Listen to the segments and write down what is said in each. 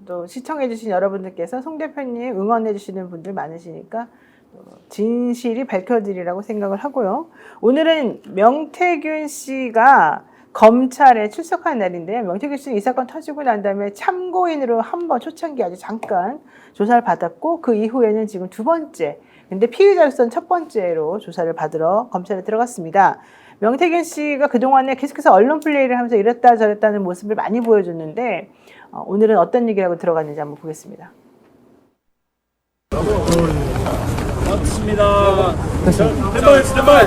또 시청해주신 여러분들께서 송 대표님 응원해주시는 분들 많으시니까 진실이 밝혀지리라고 생각을 하고요. 오늘은 명태균 씨가 검찰에 출석한 날인데요. 명태균 씨는 이 사건 터지고 난 다음에 참고인으로 한번 초창기 아주 잠깐 조사를 받았고 그 이후에는 지금 두 번째, 근데 피의자로서는 첫 번째로 조사를 받으러 검찰에 들어갔습니다. 명태균 씨가 그동안에 계속해서 언론 플레이를 하면서 이랬다 저랬다는 모습을 많이 보여줬는데 오늘은 어떤 얘기라고 들어갔는지 한번 보겠습니다. 맞습니다. 스탠바이.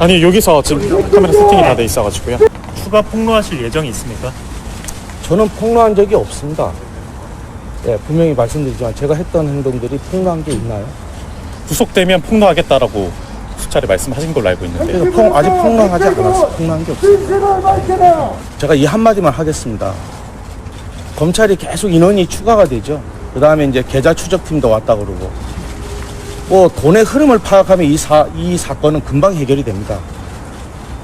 아니 여기서 지금 카메라 세팅이 다 돼 있어가지고요. 추가 폭로하실 예정이 있습니까? 저는 폭로한 적이 없습니다. 예, 분명히 말씀드리지만 제가 했던 행동들이 폭로한 게 있나요? 구속되면 폭로하겠다라고 수차례 말씀하신 걸로 알고 있는데 그래서 아직 폭로하지 않았어요. 폭로한 게 없어요. 제가 이 한마디만 하겠습니다. 검찰이 계속 인원이 추가가 되죠. 그 다음에 이제 계좌 추적팀도 왔다 그러고 뭐 돈의 흐름을 파악하면 이 사건은 금방 해결이 됩니다.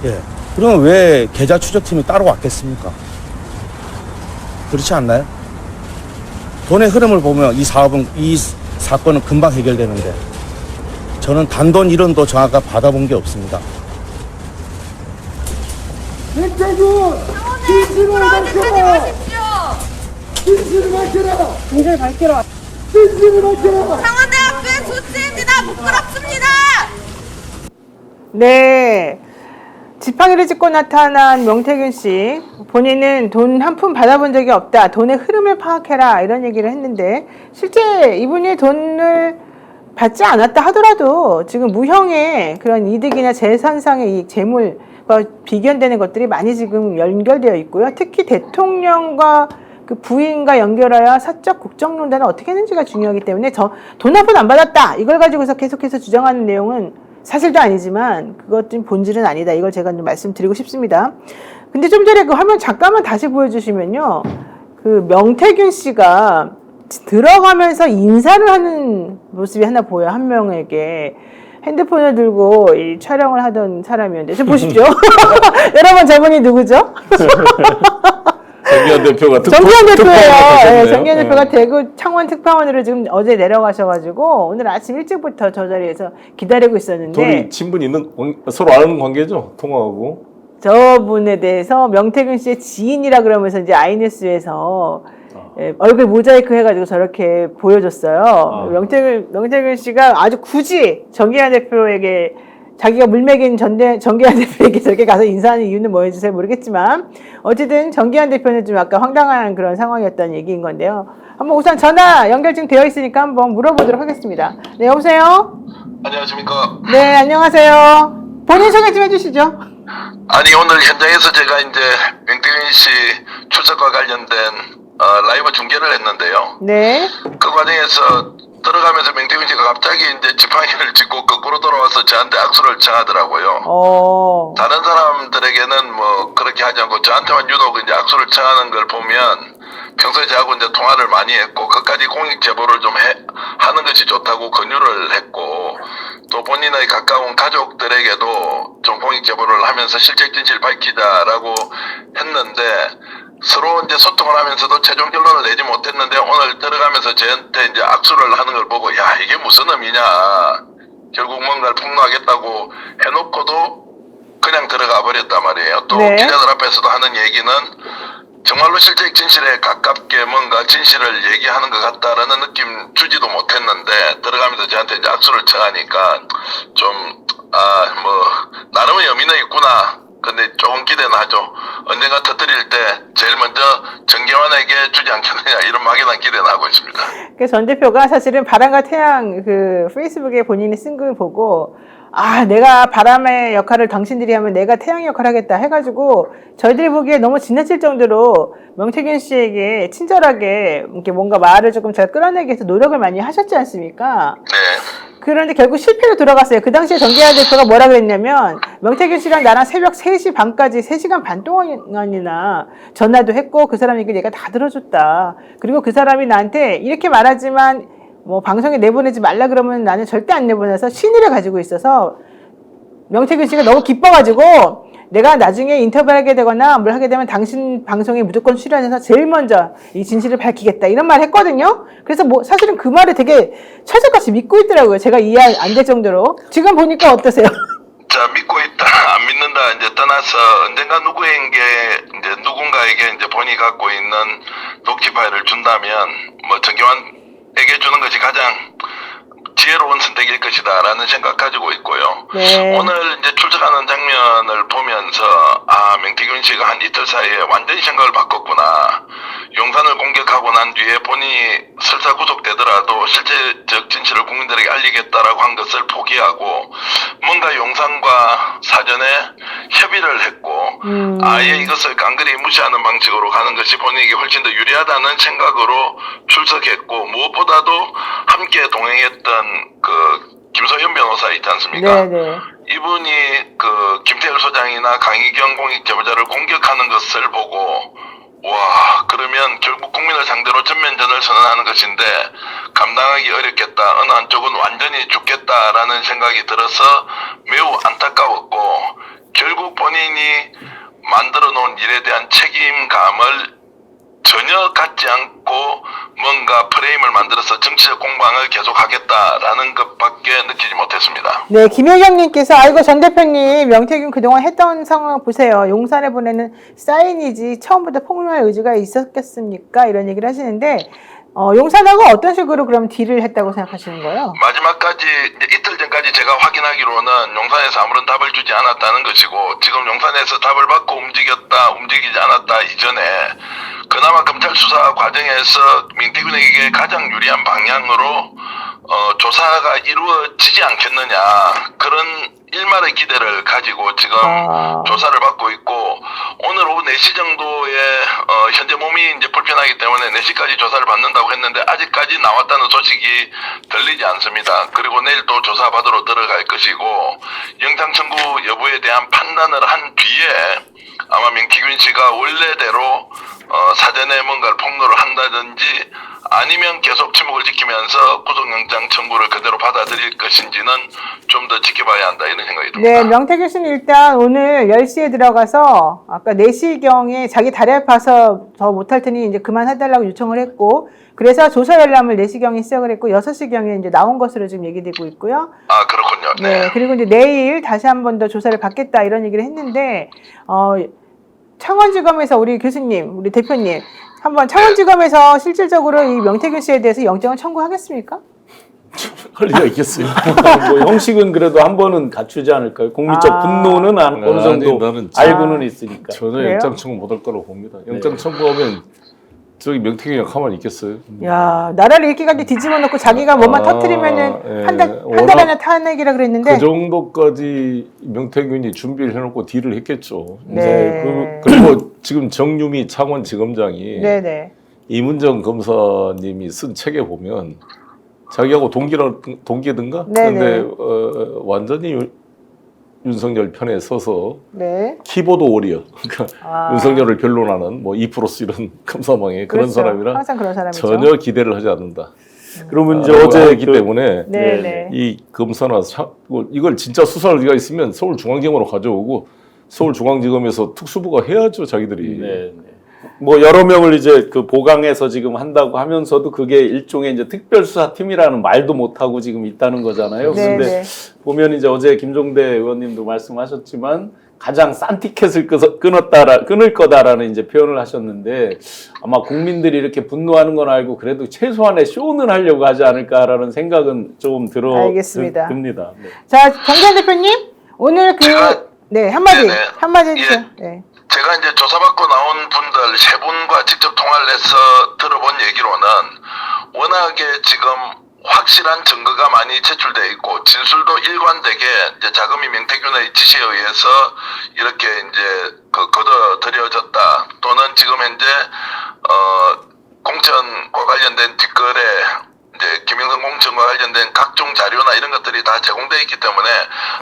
예. 그러면 왜 계좌 추적팀이 따로 왔겠습니까? 그렇지 않나요? 돈의 흐름을 보면 이 사건은 금방 해결되는데 저는 단돈 1원도 정확하게 받아본 게 없습니다. 백태균! 진실을 밝혀라! 진실을 밝혀라! 진실을 밝혀라! 진실을 밝혀라! 강원대학교의 조치입니다. 부끄럽습니다. 네. 지팡이를 짚고 나타난 명태균 씨, 본인은 돈 한 푼 받아본 적이 없다. 돈의 흐름을 파악해라. 이런 얘기를 했는데 실제 이분이 돈을 받지 않았다 하더라도 지금 무형의 그런 이득이나 재산상의 이익, 재물과 비견되는 것들이 많이 지금 연결되어 있고요. 특히 대통령과 그 부인과 연결하여 사적 국정농단을 어떻게 했는지가 중요하기 때문에 돈 한 푼 안 받았다. 이걸 가지고서 계속해서 주장하는 내용은 사실도 아니지만 그것 좀 본질은 아니다. 이걸 제가 좀 말씀드리고 싶습니다. 근데 좀 전에 그 화면 잠깐만 다시 보여주시면요. 그 명태균 씨가 들어가면서 인사를 하는 모습이 하나 보여요. 한 명에게. 핸드폰을 들고 이 촬영을 하던 사람이었는데. 좀 보십시오. 여러분 저분이 누구죠? 정기현 대표가 정기현 대표예요. 네, 정기현 네. 대표가 대구 창원 특파원으로 지금 어제 내려가셔가지고 오늘 아침 일찍부터 저 자리에서 기다리고 있었는데 둘이 친분 있는 서로 아는 관계죠. 통화하고. 저분에 대해서 명태균 씨의 지인이라 그러면서 이제 아이뉴스에서 얼굴 모자이크 해가지고 저렇게 보여줬어요. 명태균 씨가 아주 굳이 정기현 대표에게 자기가 물맥인 정기현 대표에게 저렇게 가서 인사하는 이유는 뭐인지 잘 모르겠지만 어쨌든 정기현 대표는 좀 약간 황당한 그런 상황이었다는 얘기인 건데요. 한번 우선 전화 연결 지금 되어 있으니까 한번 물어보도록 하겠습니다. 네, 여보세요? 안녕하십니까. 네, 안녕하세요. 본인 소개 좀 해주시죠. 아니 오늘 현장에서 제가 이제 명태균 씨 출석과 관련된 라이브 중계를 했는데요. 네. 그 과정에서 들어가면서 명태균 씨가 갑자기 이제 지팡이를 짚고 거꾸로 돌아와서 저한테 악수를 청하더라고요. 다른 사람들에게는 뭐 그렇게 하지 않고 저한테만 유독 이제 악수를 청하는 걸 보면 평소에 저하고 이제 통화를 많이 했고 그까지 공익 제보를 좀 하는 것이 좋다고 권유를 했고 또 본인의 가까운 가족들에게도 좀 공익 제보를 하면서 실제 진실을 밝히자라고 했는데 서로 이제 소통을 하면서도 최종 결론을 내지 못했는데 오늘 들어가면서 저한테 이제 악수를 하는 걸 보고 야 이게 무슨 의미냐 결국 뭔가를 폭로하겠다고 해놓고도 그냥 들어가 버렸단 말이에요. 또 네. 기자들 앞에서도 하는 얘기는 정말로 실제 진실에 가깝게 뭔가 진실을 얘기하는 것 같다라는 느낌 주지도 못했는데 들어가면서 저한테 이제 악수를 청하니까 좀 뭐 나름의 의미는 있구나. 근데 조금 기대는 하죠. 언젠가 터뜨릴 때 제일 먼저 정계환에게 주지 않겠느냐 이런 막연한 기대는 하고 있습니다. 그래서 전 대표가 사실은 바람과 태양 그 페이스북에 본인이 쓴 걸 보고 내가 바람의 역할을 당신들이 하면 내가 태양의 역할을 하겠다 해가지고 저희들이 보기에 너무 지나칠 정도로 명태균 씨에게 친절하게 이렇게 뭔가 말을 조금 잘 끌어내기 위해서 노력을 많이 하셨지 않습니까? 네. 그런데 결국 실패로 돌아갔어요. 그 당시에 정기환 대표가 뭐라 그랬냐면 명태균 씨랑 나랑 새벽 3시 반까지 3시간 반 동안이나 전화도 했고 그 사람 얘기 내가 다 들어줬다. 그리고 그 사람이 나한테 이렇게 말하지만 뭐 방송에 내보내지 말라 그러면 나는 절대 안 내보내서 신의를 가지고 있어서 명태균 씨가 너무 기뻐가지고 내가 나중에 인터뷰하게 되거나 뭘 하게 되면 당신 방송에 무조건 출연해서 제일 먼저 이 진실을 밝히겠다 이런 말 했거든요. 그래서 뭐 사실은 그 말을 되게 철석같이 믿고 있더라고요. 제가 이해 안 될 정도로. 지금 보니까 어떠세요? 자, 믿고 있다, 안 믿는다, 이제 떠나서 언젠가 누군가에게 이제 본인이 갖고 있는 녹취 파일을 준다면, 뭐, 정경환에게 주는 것이 가장 지혜로운 선택일 것이다라는 생각 가지고 있고요. 네. 오늘 이제 출석하는 장면을 보면서, 명태균 씨가 한 이틀 사이에 완전히 생각을 바꿨구나. 용산을 공격하고 난 뒤에 본인이 설사 구속되더라도 실제적 진실을 국민들에게 알리겠다라고 한 것을 포기하고 뭔가 용산과 사전에 협의를 했고 아예 이것을 깡그리 무시하는 방식으로 가는 것이 본인에게 훨씬 더 유리하다는 생각으로 출석했고 무엇보다도 함께 동행했던 그 김소연 변호사 있지 않습니까? 네네. 이분이 그 김태일 소장이나 강희경 공익 제보자를 공격하는 것을 보고 와, 그러면 결국 국민을 상대로 전면전을 선언하는 것인데 감당하기 어렵겠다. 어느 한쪽은 완전히 죽겠다라는 생각이 들어서 매우 안타까웠고 결국 본인이 만들어 놓은 일에 대한 책임감을 전혀 갖지 않고 뭔가 프레임을 만들어서 정치적 공방을 계속하겠다라는 것밖에 느끼지 못했습니다. 네, 김효경님께서 아이고 전 대표님 명태균 그동안 했던 상황 보세요. 용산에 보내는 사인이지 처음부터 폭로할 의지가 있었겠습니까? 이런 얘기를 하시는데 용산하고 어떤 식으로 그럼 딜을 했다고 생각하시는 거예요? 마지막까지 이틀 전까지 제가 확인하기로는 용산에서 아무런 답을 주지 않았다는 것이고 지금 용산에서 답을 받고 움직이지 않았다 이전에 그나마 검찰 수사 과정에서 민태균에게 가장 유리한 방향으로 조사가 이루어지지 않겠느냐 그런 일말의 기대를 가지고 지금 조사를 받고 있고 오늘 오후 4시 정도에 현재 몸이 이제 불편하기 때문에 4시까지 조사를 받는다고 했는데 아직까지 나왔다는 소식이 들리지 않습니다. 그리고 내일 또 조사받으러 들어갈 것이고 영장 청구 여부에 대한 판단을 한 뒤에 아마 명태균 씨가 원래대로 사전에 뭔가를 폭로를 한다든지 아니면 계속 침묵을 지키면서 구속영장 청구를 그대로 받아들일 것인지는 좀 더 지켜봐야 한다 이런 생각이 듭니다. 네, 명태균 씨는 일단 오늘 10시에 들어가서 아까 4시경에 자기 다리 아파서 더 못할 테니 이제 그만해달라고 요청을 했고 그래서 조사 열람을 4시경에 시작을 했고 6시경에 이제 나온 것으로 지금 얘기되고 있고요. 아, 그렇군요. 네, 그리고 이제 내일 다시 한 번 더 조사를 받겠다 이런 얘기를 했는데 창원지검에서 우리 교수님, 우리 대표님 한번 창원지검에서 실질적으로 이 명태균 씨에 대해서 영장을 청구하겠습니까? 할 리가 있겠어요. 뭐 형식은 그래도 한 번은 갖추지 않을까요? 국민적 분노는 어느 정도 알고는 있으니까. 전혀 그래요? 영장 청구 못할 거라고 봅니다. 영장 청구하면 저기 명태균이 가만히 있겠어요? 야, 나라를 이렇게까지 뒤집어 놓고 자기가 뭐만 터뜨리면은 한 달 안에 탄핵이라 그랬는데 그 정도까지 명태균이 준비를 해놓고 딜을 했겠죠. 네. 그리고 지금 정유미 창원지검장이 네네. 이문정 검사님이 쓴 책에 보면 자기하고 동기든가? 네네. 근데 완전히 윤석열 편에 서서 네. 키보드 오리어 그러니까 윤석열을 변론하는 뭐 이프로스 이런 검사망의 그런 그렇죠. 사람이라 항상 그런 사람이죠. 전혀 기대를 하지 않는다. 그러면 이제 어제기 때문에 네네. 이 검사나 이걸 진짜 수사할 리가 있으면 서울중앙지검으로 가져오고 서울중앙지검에서 특수부가 해야죠 자기들이. 네. 뭐 여러 명을 이제 그 보강해서 지금 한다고 하면서도 그게 일종의 이제 특별수사팀이라는 말도 못 하고 지금 있다는 거잖아요. 네, 근데 네. 보면 이제 어제 김종대 의원님도 말씀하셨지만 가장 싼 티켓을 끊을 거다라는 이제 표현을 하셨는데 아마 국민들이 이렇게 분노하는 건 알고 그래도 최소한의 쇼는 하려고 하지 않을까라는 생각은 조금 알겠습니다. 듭니다. 네. 자, 정재현 대표님 오늘 네 한마디 해주세요. 네. 제가 이제 조사받고 나온 분들 세 분과 직접 통화를 해서 들어본 얘기로는 워낙에 지금 확실한 증거가 많이 제출돼 있고 진술도 일관되게 이제 자금이 명태균의 지시에 의해서 이렇게 이제 거둬들여졌다 또는 지금 현재 공천과 관련된 뒷거래 이제 김영선 공천과 관련된 각종 자료나 이런 것들이 다 제공되어 있기 때문에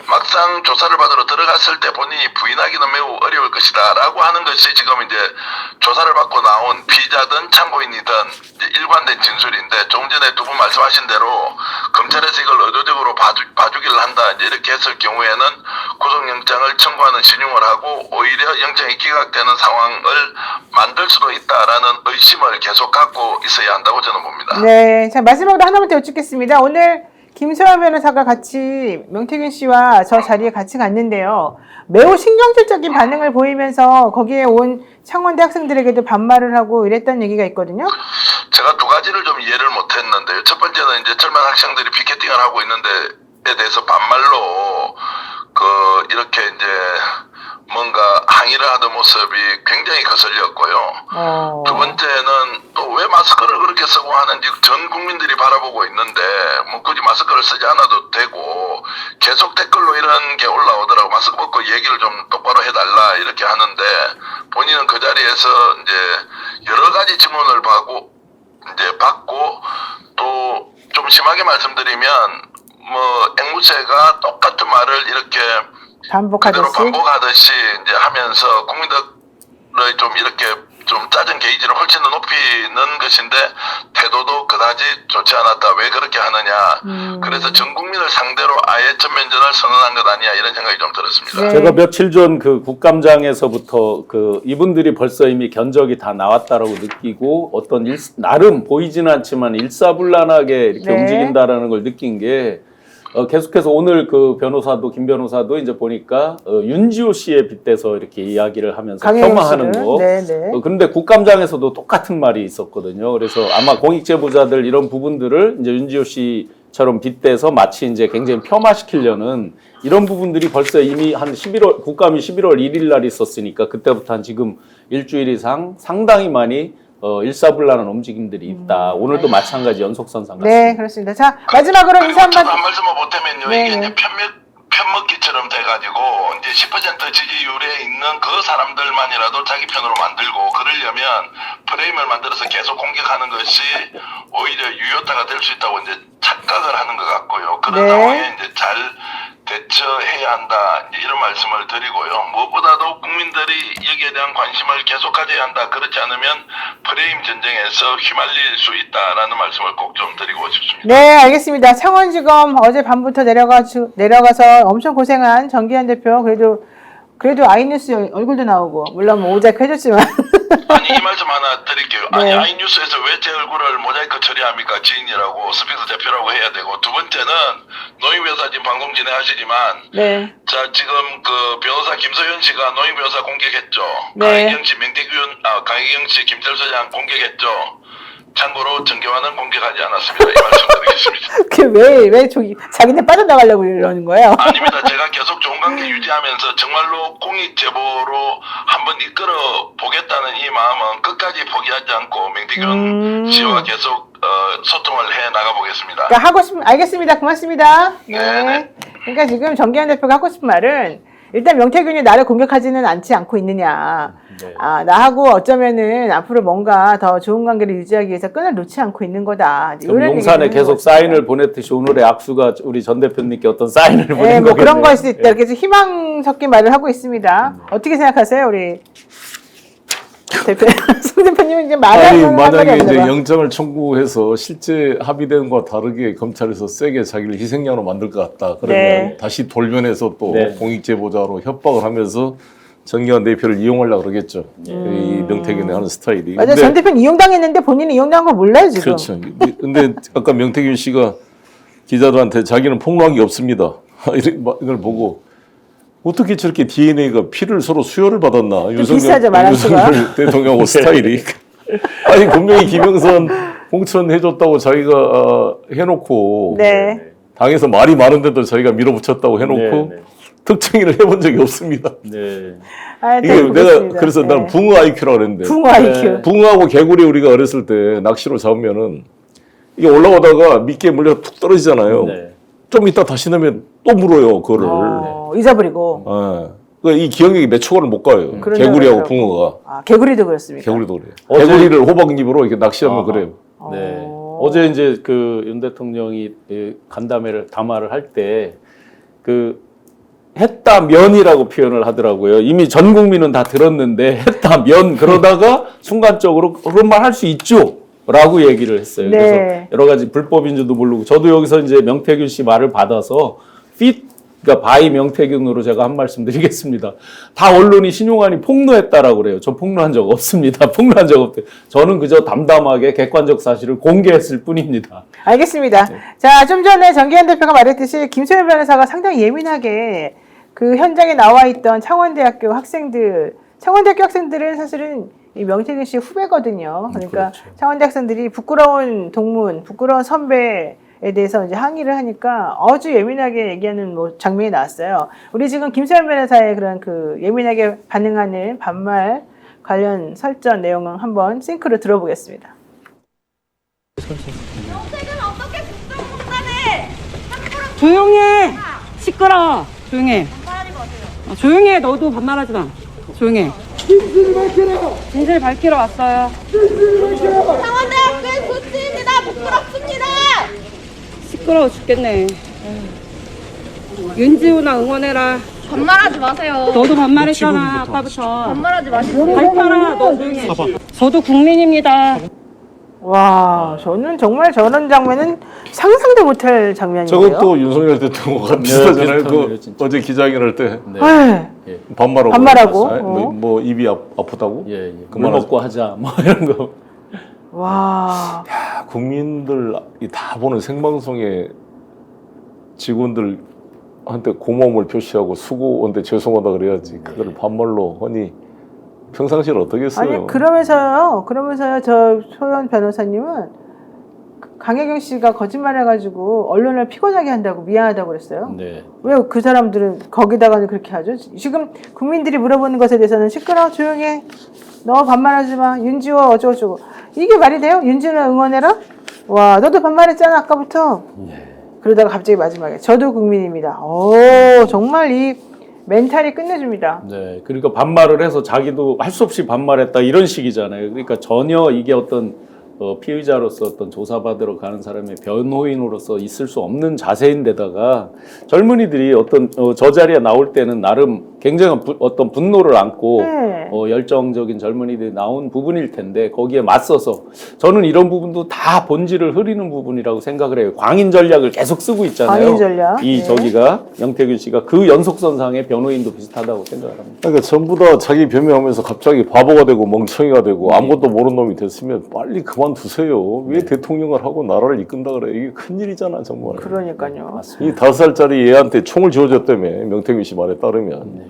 막상 조사를 받으러 들어갔을 때 본인이 부인하기는 매우 어려울 것이다 라고 하는 것이 지금 이제 조사를 받고 나온 피의자든 참고인이든 일관된 진술인데 조금 전에 두 분 말씀하신 대로 검찰에서 이걸 의도적으로 봐주기를 한다 이제 이렇게 했을 경우에는 구속영장을 청구하는 신용을 하고 오히려 영장이 기각되는 상황을 만들 수도 있다라는 의심을 계속 갖고 있어야 한다고 저는 봅니다. 네, 자 마지막으로 하나만 더 여쭙겠습니다. 오늘 김소연 변호사가 같이 명태균 씨와 저 자리에 같이 갔는데요. 매우 신경질적인 반응을 보이면서 거기에 온 창원대 학생들에게도 반말을 하고 이랬다는 얘기가 있거든요. 제가 두 가지를 좀 이해를 못했는데요. 첫 번째는 이제 젊은 학생들이 피켓팅을 하고 있는데에 대해서 반말로 이렇게 이제 뭔가 항의를 하던 모습이 굉장히 거슬렸고요. 두 번째는 또 왜 마스크를 그렇게 쓰고 하는지 전 국민들이 바라보고 있는데 뭐 굳이 마스크를 쓰지 않아도 되고 계속 댓글로 이런 게 올라오더라고. 마스크 벗고 얘기를 좀 똑바로 해달라 이렇게 하는데 본인은 그 자리에서 이제 여러 가지 질문을 받고 또 좀 심하게 말씀드리면 뭐 앵무새가 똑같은 말을 이렇게 그대로 반복하듯이 이제 하면서 국민들의 좀 이렇게 좀 짜증 게이지를 훨씬 더 높이는 것인데 태도도 그다지 좋지 않았다. 왜 그렇게 하느냐. 그래서 전 국민을 상대로 아예 전면전을 선언한 것 아니야 이런 생각이 좀 들었습니다. 네. 제가 며칠 전 그 국감장에서부터 이분들이 벌써 이미 견적이 다 나왔다라고 느끼고 어떤 나름 보이지는 않지만 일사불란하게 이렇게 네. 움직인다라는 걸 느낀 게 계속해서 오늘 그 변호사도 김 변호사도 이제 보니까 윤지호 씨에 빗대서 이렇게 이야기를 하면서 폄하하는 거. 네네. 그런데 국감장에서도 똑같은 말이 있었거든요. 그래서 아마 공익제보자들 이런 부분들을 이제 윤지호 씨처럼 빗대서 마치 이제 굉장히 폄하시키려는 이런 부분들이 벌써 이미 한 11월 국감이 11월 1일 날 있었으니까 그때부터 한 지금 일주일 이상 상당히 많이 일사불란한 움직임들이 있다. 오늘도 마찬가지 연속선상 같습니다. 네, 그렇습니다. 자, 마지막으로 인사 한번. 한 말씀을 보태면요. 네, 이게 네. 이제 편먹기처럼 돼가지고 이제 10% 지지율에 있는 그 사람들만이라도 자기 편으로 만들고 그러려면 프레임을 만들어서 계속 공격하는 것이 오히려 유효타가 될 수 있다고 이제 착각을 하는 것 같고요. 그런 네. 상황에 이제 잘 대처해야 한다 이제 이런 말씀을 드리고요. 무엇보다도 국민들이 여기에 대한 관심을 계속 가져야 한다. 그렇지 않으면 프레임 전쟁에서 휘말릴 수 있다라는 말씀을 꼭 좀 드리고 싶습니다. 네, 알겠습니다. 창원지검 어제 밤부터 내려가서 엄청 고생한 정기현 대표 그래도 아이뉴스 얼굴도 나오고 물론 뭐 모자이크 해줬지만 아니 이 말씀 하나 드릴게요. 네. 아니 아이뉴스에서 왜 제 얼굴을 모자이크 처리합니까? 지인이라고 스피드 대표라고 해야 되고 두 번째는 노인 변호사 지금 방송 진행하시지만 네. 자 지금 그 변호사 김소연 씨가 노인 변호사 공격했죠. 네. 강희경 씨 강희경 씨 김철 소장 공격했죠. 참고로 정계화는 공격하지 않았습니다. 이 말씀 드리겠습니다. 왜 자기네 빠져나가려고 이러는 거예요? 아닙니다. 제가 계속 좋은 관계 유지하면서 정말로 공익 제보로 한번 이끌어 보겠다는 이 마음은 끝까지 포기하지 않고 명태균 씨와 계속 소통을 해 나가 보겠습니다. 그러니까 알겠습니다. 고맙습니다. 네. 그러니까 지금 정기현 대표가 하고 싶은 말은 일단 명태균이 나를 공격하지는 않고 있느냐. 네. 나하고 어쩌면은 앞으로 뭔가 더 좋은 관계를 유지하기 위해서 끈을 놓지 않고 있는 거다. 그럼 용산에 계속 사인을 보냈듯이 오늘의 악수가 우리 전 대표님께 어떤 사인을 보낸 뭐 거겠네요. 그런 거일 수 있다. 이렇게 희망 섞인 말을 하고 있습니다. 어떻게 생각하세요, 우리 대표? 송 대표님은 이제 만약에 이제 영장을 청구해서 실제 합의된 것과 다르게 검찰에서 세게 자기를 희생양으로 만들 것 같다. 그러면 네. 다시 돌변해서 또 네. 공익제보자로 협박을 하면서 정기현 대표를 이용하려고 그러겠죠. 이 명태균이 하는 스타일이. 맞아요. 전 대표는 이용당했는데 본인이 이용당한 걸 몰라요, 지금. 그렇죠. 근데 아까 명태균 씨가 기자들한테 자기는 폭로한 게 없습니다. 이걸 보고 어떻게 저렇게 DNA가 피를 서로 수혈을 받았나. 비슷하죠, 말하는 윤석열 대통령하고 스타일이. 아니 분명히 김영선 공천 해줬다고 자기가 해놓고 네. 당에서 말이 많은데도 자기가 밀어붙였다고 해놓고 네. 특징을 해본 적이 없습니다. 네. 이게 내가 그래서 나는 붕어 IQ라고 그랬는데 붕어 IQ. 붕어하고 개구리 우리가 어렸을 때 낚시로 잡으면은 이게 올라오다가 미끼에 물려 툭 떨어지잖아요. 네. 좀 이따 다시 넣으면 또 물어요 그거를. 잊어버리고. 이 기억력이 몇 초간을 못 가요. 개구리하고 붕어가. 개구리도 그렇습니까? 개구리도 그래요. 개구리를 호박잎으로 이렇게 낚시하면 그래요. 네. 어제 이제 그 윤 대통령이 간담회를 담화를 할 때 했다면이라고 표현을 하더라고요. 이미 전 국민은 다 들었는데 했다면 그러다가 순간적으로 그런 말 할 수 있죠. 라고 얘기를 했어요. 네. 그래서 여러 가지 불법인지도 모르고 저도 여기서 이제 명태균 씨 말을 받아서 feed 그러니까 바이 명태균으로 제가 한 말씀 드리겠습니다. 다 언론이 신용환이 폭로했다라고 그래요. 저 폭로한 적 없습니다. 폭로한 적 없대요. 저는 그저 담담하게 객관적 사실을 공개했을 뿐입니다. 알겠습니다. 자, 좀 전에 정기현 대표가 말했듯이 김소연 변호사가 상당히 예민하게 그 현장에 나와 있던 창원대학교 학생들은 사실은 이 명태균 씨 후배거든요. 그러니까 그렇죠. 창원대 학생들이 부끄러운 동문, 부끄러운 선배에 대해서 이제 항의를 하니까 아주 예민하게 얘기하는 뭐 장면이 나왔어요. 우리 지금 김소연 변호사의 그런 그 예민하게 반응하는 반말 관련 설전 내용을 한번 싱크로 들어보겠습니다. 정책은 어떻게 국정농단에 함부로 조용해. 시끄러. 조용해. 반발하지 마세요. 조용해. 너도 반말하지 마. 조용해. 진실을 밝혀라. 진실 밝히러 왔어요. 진실을 밝혀라. 창원대학교의 조치입니다. 부끄럽습니다. 시끄러워 죽겠네. 윤지호나 응원해라. 반말하지 마세요. 너도 반말했잖아. 아까부터. 반말하지 마시고. 밝혀라. 너 조용해. 저도 국민입니다. 와, 저는 정말 저런 장면은 상상도 못할 장면이에요. 저것도 윤석열 대통령과 비슷하잖아요. 비슷하네요, 그 진짜. 어제 기자회견할 때 네. 네. 예. 반말하고 어. 뭐 입이 아프다고? 예, 예. 물 그만하자. 먹고 하자 뭐 이런 거. 와, 국민들이 다 보는 생방송에 직원들한테 고마움을 표시하고 수고한데 죄송하다 그래야지. 그걸 반말로 하니 평상시를 어떻게 했어요? 아니 그러면서요 저 소연 변호사님은 강혜경 씨가 거짓말해가지고 언론을 피곤하게 한다고 미안하다고 그랬어요. 네. 왜 그 사람들은 거기다가는 그렇게 하죠? 지금 국민들이 물어보는 것에 대해서는 시끄러워 조용해 너 반말하지 마 윤지호 어쩌고저쩌고 이게 말이 돼요? 윤지호 응원해라? 와 너도 반말했잖아 아까부터. 그러다가 갑자기 마지막에 저도 국민입니다. 오 정말 이 멘탈이 끝내줍니다. 네. 그러니까 반말을 해서 자기도 할 수 없이 반말했다 이런 식이잖아요. 그러니까 전혀 이게 어떤 피의자로서 어떤 조사받으러 가는 사람의 변호인으로서 있을 수 없는 자세인데다가 젊은이들이 어떤 저 자리에 나올 때는 나름 굉장한 어떤 분노를 안고 네. 열정적인 젊은이들이 나온 부분일 텐데 거기에 맞서서 저는 이런 부분도 다 본질을 흐리는 부분이라고 생각을 해요. 광인 전략을 계속 쓰고 있잖아요. 광인 전략. 이 네. 저기가 명태균 씨가 그 연속선상의 변호인도 비슷하다고 생각을 합니다. 그러니까 전부 다 자기 변명하면서 갑자기 바보가 되고 멍청이가 되고 아무것도 모르는 놈이 됐으면 빨리 그만두세요. 왜 대통령을 하고 나라를 이끈다 그래? 이게 큰일이잖아 정말. 그러니까요. 이 5살짜리 애한테 총을 쥐어줬다며 명태균 씨 말에 따르면.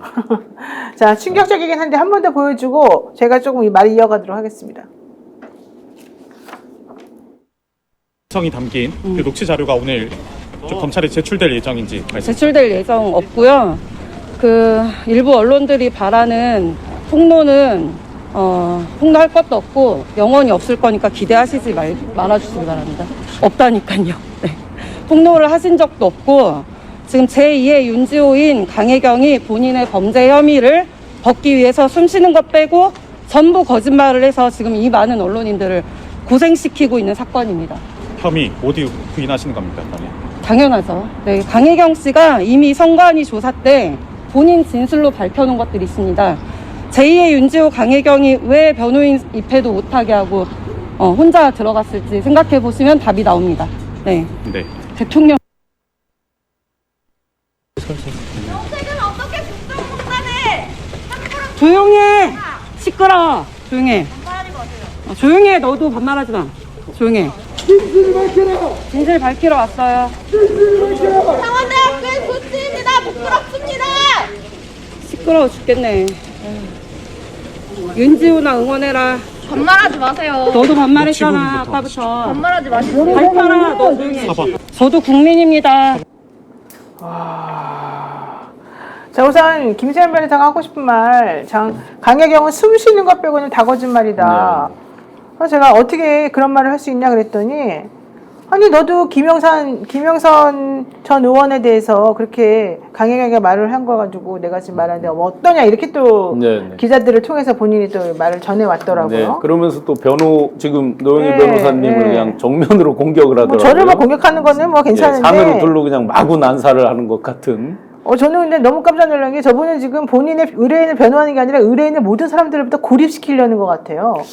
자, 충격적이긴 한데 한 번 더 보여주고 제가 조금 이 말을 이어가도록 하겠습니다. 성이 담긴 그 녹취 자료가 오늘 좀 검찰에 제출될 예정인지 말씀. 제출될 예정 없고요. 그 일부 언론들이 바라는 폭로는 폭로할 것도 없고 영원히 없을 거니까 기대하시지 말아주시기 바랍니다. 없다니까요. 네. 폭로를 하신 적도 없고 지금 제2의 윤지호인 강혜경이 본인의 범죄 혐의를 벗기 위해서 숨쉬는 것 빼고 전부 거짓말을 해서 지금 이 많은 언론인들을 고생시키고 있는 사건입니다. 혐의 모두 부인하시는 겁니까? 그러면? 당연하죠. 네, 강혜경 씨가 이미 선관위 조사 때 본인 진술로 밝혀놓은 것들이 있습니다. 제2의 윤지호 강혜경이 왜 변호인 입회도 못하게 하고 혼자 들어갔을지 생각해 보시면 답이 나옵니다. 네, 네. 대통령. 정책은 어떻게 국정농단에 함부로 조용해. 시끄러. 조용해. 반발하지 마세요. 조용해. 너도 반말하지 마. 조용해. 진실을 밝혀라. 진실 밝히러 왔어요. 진실을 밝혀라. 창원대학교의 조치입니다. 부끄럽습니다. 시끄러워 죽겠네. 윤지호나 응원해라. 반말하지 마세요. 너도 반말했잖아. 아까부터. 반말하지 마시고. 밝혀라. 너 조용해. 저도 국민입니다. 자, 우선 김세현 변호사가 하고 싶은 말, 강혜경은 숨 쉬는 것 빼고는 다 거짓말이다. 그래서 제가 어떻게 그런 말을 할 수 있냐 그랬더니 아니 너도 김영선 전 의원에 대해서 그렇게 강혜경이 말을 한 거 가지고 내가 지금 말하는데 뭐 어떠냐 이렇게 또 네네. 기자들을 통해서 본인이 또 말을 전해왔더라고요. 네. 그러면서 또 지금 노영희 네, 변호사님을 네. 그냥 정면으로 공격을 뭐 하더라고요. 저를 뭐 공격하는 거는 뭐 괜찮은데 산으로 둘로 그냥 마구 난사를 하는 것 같은. 저는 근데 너무 깜짝 놀란 게 저분은 지금 본인의 의뢰인을 변호하는 게 아니라 의뢰인을 모든 사람들부터 고립시키려는 것 같아요.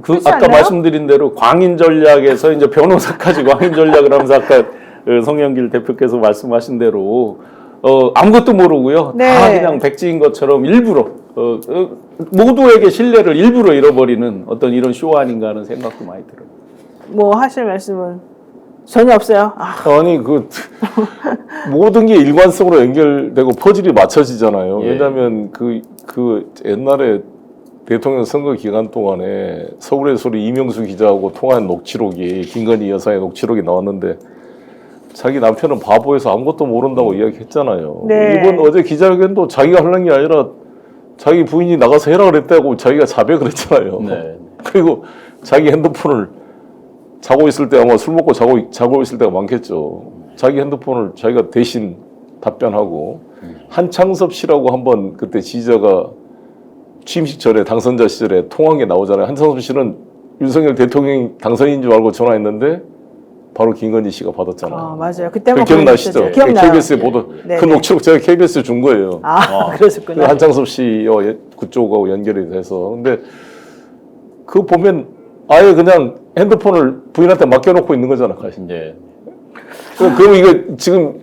그렇지 아까 않나요? 말씀드린 대로 광인 전략에서 이제 변호사까지 광인 전략을 하면서 아까 송영길 대표께서 말씀하신 대로 아무것도 모르고요. 네. 다 그냥 백지인 것처럼 일부러 모두에게 신뢰를 일부러 잃어버리는 어떤 이런 쇼 아닌가 하는 생각도 많이 들어요. 뭐 하실 말씀은 전혀 없어요. 아니 그 모든 게 일관성으로 연결되고 퍼즐이 맞춰지잖아요. 예. 왜냐하면 그 옛날에 대통령 선거 기간 동안에 서울에서 우리 이명수 기자하고 통화한 녹취록이 김건희 여사의 녹취록이 나왔는데 자기 남편은 바보여서 아무것도 모른다고 이야기했잖아요. 네. 이번 어제 기자회견도 자기가 하는 게 아니라 자기 부인이 나가서 해라 그랬다고 자기가 자백을 했잖아요. 네. 그리고 자기 핸드폰을 자고 있을 때 아마 술 먹고 자고 있을 때가 많겠죠. 자기 핸드폰을 자기가 대신 답변하고 한창섭 씨라고 한번 그때 지지자가 취임식 전에 당선자 시절에 통화한 게 나오잖아요. 한창섭 씨는 윤석열 대통령이 당선인 줄 알고 전화했는데 바로 김건희 씨가 받았잖아요. 맞아요. 그때 그 한번 기억나시죠? 보여주셨죠. 기억나요. KBS에 보도 네, 그 네. 녹취록 제가 KBS에 준 거예요. 그 그러셨구나. 한창섭 씨와 그쪽하고 연결이 돼서. 근데 그거 보면 아예 그냥 핸드폰을 부인한테 맡겨놓고 있는 거잖아, 사실. 이제 그럼 이거 지금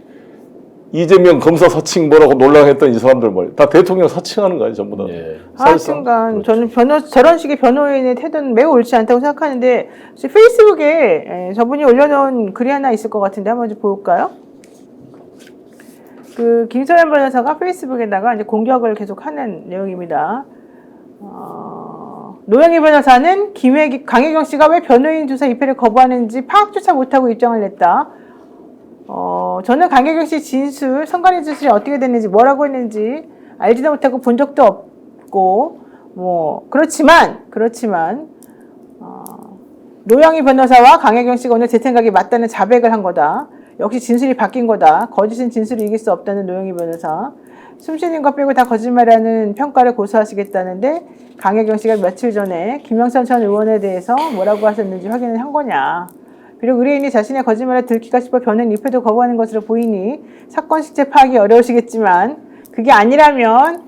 이재명 검사 사칭 뭐라고 논란했던 이 사람들 말이야. 다 대통령 사칭하는 거예요, 전부 다. 예. 하여튼간 저는 저런 식의 변호인의 태도는 매우 옳지 않다고 생각하는데 혹시 페이스북에 저분이 올려놓은 글이 하나 있을 것 같은데 한번 좀 볼까요? 그 김소연 변호사가 페이스북에다가 이제 공격을 계속하는 내용입니다. 노영희 변호사는 강혜경 씨가 왜 변호인 조사 입회를 거부하는지 파악조차 못하고 입장을 냈다. 저는 강혜경 씨 진술, 선관위 진술이 어떻게 됐는지 뭐라고 했는지 알지도 못하고 본 적도 없고 그렇지만 노영희 변호사와 강혜경 씨가 오늘 제 생각이 맞다는 자백을 한 거다. 역시 진술이 바뀐 거다. 거짓은 진술을 이길 수 없다는 노영희 변호사. 숨쉬는 것 빼고 다 거짓말하는 평가를 고소하시겠다는데 강혜경 씨가 며칠 전에 김영선 전 의원에 대해서 뭐라고 하셨는지 확인을 한 거냐. 비록 의뢰인이 자신의 거짓말을 들키가 싶어 변호인 입회도 거부하는 것으로 보이니 사건 실체 파악이 어려우시겠지만 그게 아니라면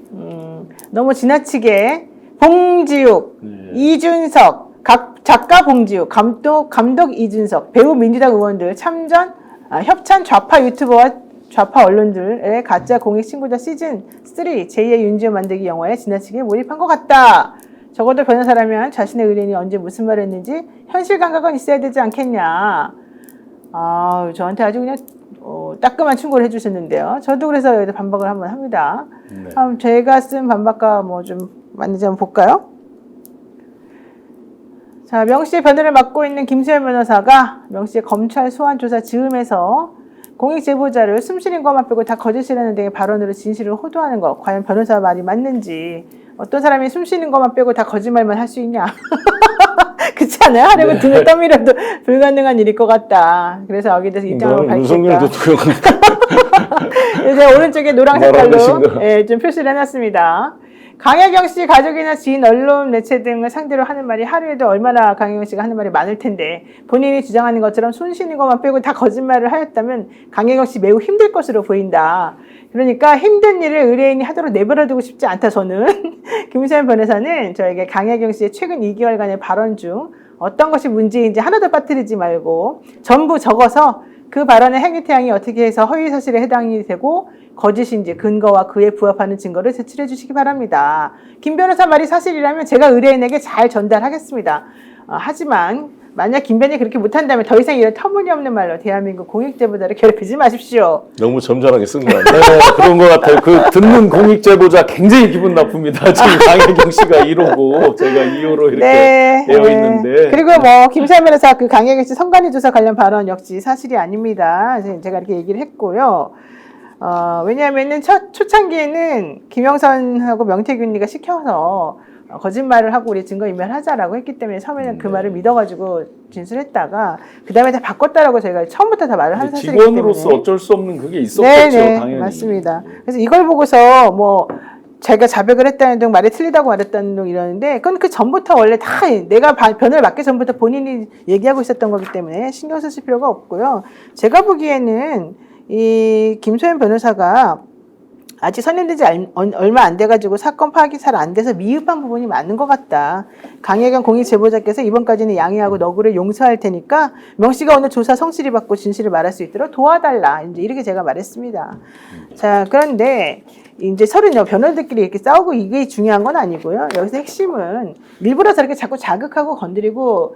너무 지나치게 봉지욱, 이준석, 작가 봉지욱, 감독 이준석, 배우 민주당 의원들 협찬 좌파 유튜버와 좌파 언론들의 가짜 공익 신고자 시즌 3 제2의 윤지호 만들기 영화에 지나치게 몰입한 것 같다. 적어도 변호사라면 자신의 의뢰인이 언제 무슨 말을 했는지 현실 감각은 있어야 되지 않겠냐. 저한테 아주 그냥 따끔한 충고를 해주셨는데요. 저도 그래서 여기다 반박을 한번 합니다. 네. 제가 쓴 반박과 뭐 좀 맞는지 한번 볼까요? 자, 명씨의 변호를 맡고 있는 김소연 변호사가 명씨의 검찰 소환 조사 즈음에서 공익 제보자를 숨쉬는 것만 빼고 다 거짓이라는 등의 발언으로 진실을 호도하는 것, 과연 변호사 말이 맞는지. 어떤 사람이 숨쉬는 것만 빼고 다 거짓말만 할 수 있냐. 그렇지 않아요? 하려고 등을 떠밀어도 불가능한 일일 것 같다. 그래서 여기에 대해서 입장을 윤석열 밝혔다. 대통령 제가 오른쪽에 노란 색깔로 좀 표시를 해놨습니다. 강혜경 씨 가족이나 지인, 언론, 매체 등을 상대로 하는 말이 하루에도 얼마나 강혜경 씨가 하는 말이 많을 텐데 본인이 주장하는 것처럼 손 쉬는 것만 빼고 다 거짓말을 하였다면 강혜경 씨 매우 힘들 것으로 보인다. 그러니까 힘든 일을 의뢰인이 하도록 내버려두고 싶지 않다. 저는 김소연 변호사는 저에게 강혜경 씨의 최근 2개월간의 발언 중 어떤 것이 문제인지 하나도 빠뜨리지 말고 전부 적어서 그 발언의 행위 태양이 어떻게 해서 허위 사실에 해당이 되고 거짓인지 근거와 그에 부합하는 증거를 제출해 주시기 바랍니다. 김 변호사 말이 사실이라면 제가 의뢰인에게 잘 전달하겠습니다. 하지만 만약 김 변이 그렇게 못한다면 더 이상 이런 터무니없는 말로 대한민국 공익제보자를 괴롭히지 마십시오. 너무 점잖하게 쓴 거 아니에요? 네, 그런 것 같아요. 그 듣는 공익제보자 굉장히 기분 나쁩니다. 지금 강혜경 씨가 1호고 제가 2호로 이렇게 되어 있는데. 그리고 김소연 변호사 그 강혜경 씨 선관위 조사 관련 발언 역시 사실이 아닙니다. 제가 이렇게 얘기를 했고요. 왜냐하면은 초창기에는 김영선하고 명태균이가 시켜서 거짓말을 하고 우리 증거인멸하자라고 했기 때문에 처음에는 그 말을 믿어가지고 진술했다가 그 다음에 다 바꿨다라고 저희가 처음부터 다 말을 한 사실이기 때문에 직원으로서 어쩔 수 없는 그게 있었겠죠. 당연히. 맞습니다. 그래서 이걸 보고서 자기가 자백을 했다는 등 말이 틀리다고 말했다는 등 이러는데 그건 그 전부터 원래 다 내가 변호를 맡기 전부터 본인이 얘기하고 있었던 거기 때문에 신경 쓰실 필요가 없고요. 제가 보기에는 이 김소연 변호사가 아직 선임된 지 얼마 안 돼가지고 사건 파악이 잘 안 돼서 미흡한 부분이 많은 것 같다. 강혜경 공익 제보자께서 이번까지는 양해하고 너구를 용서할 테니까 명 씨가 오늘 조사 성실히 받고 진실을 말할 수 있도록 도와달라. 이제 이렇게 제가 말했습니다. 자, 그런데 이제 서른요 변호사들끼리 이렇게 싸우고 이게 중요한 건 아니고요. 여기서 핵심은 일부러 저렇게 자꾸 자극하고 건드리고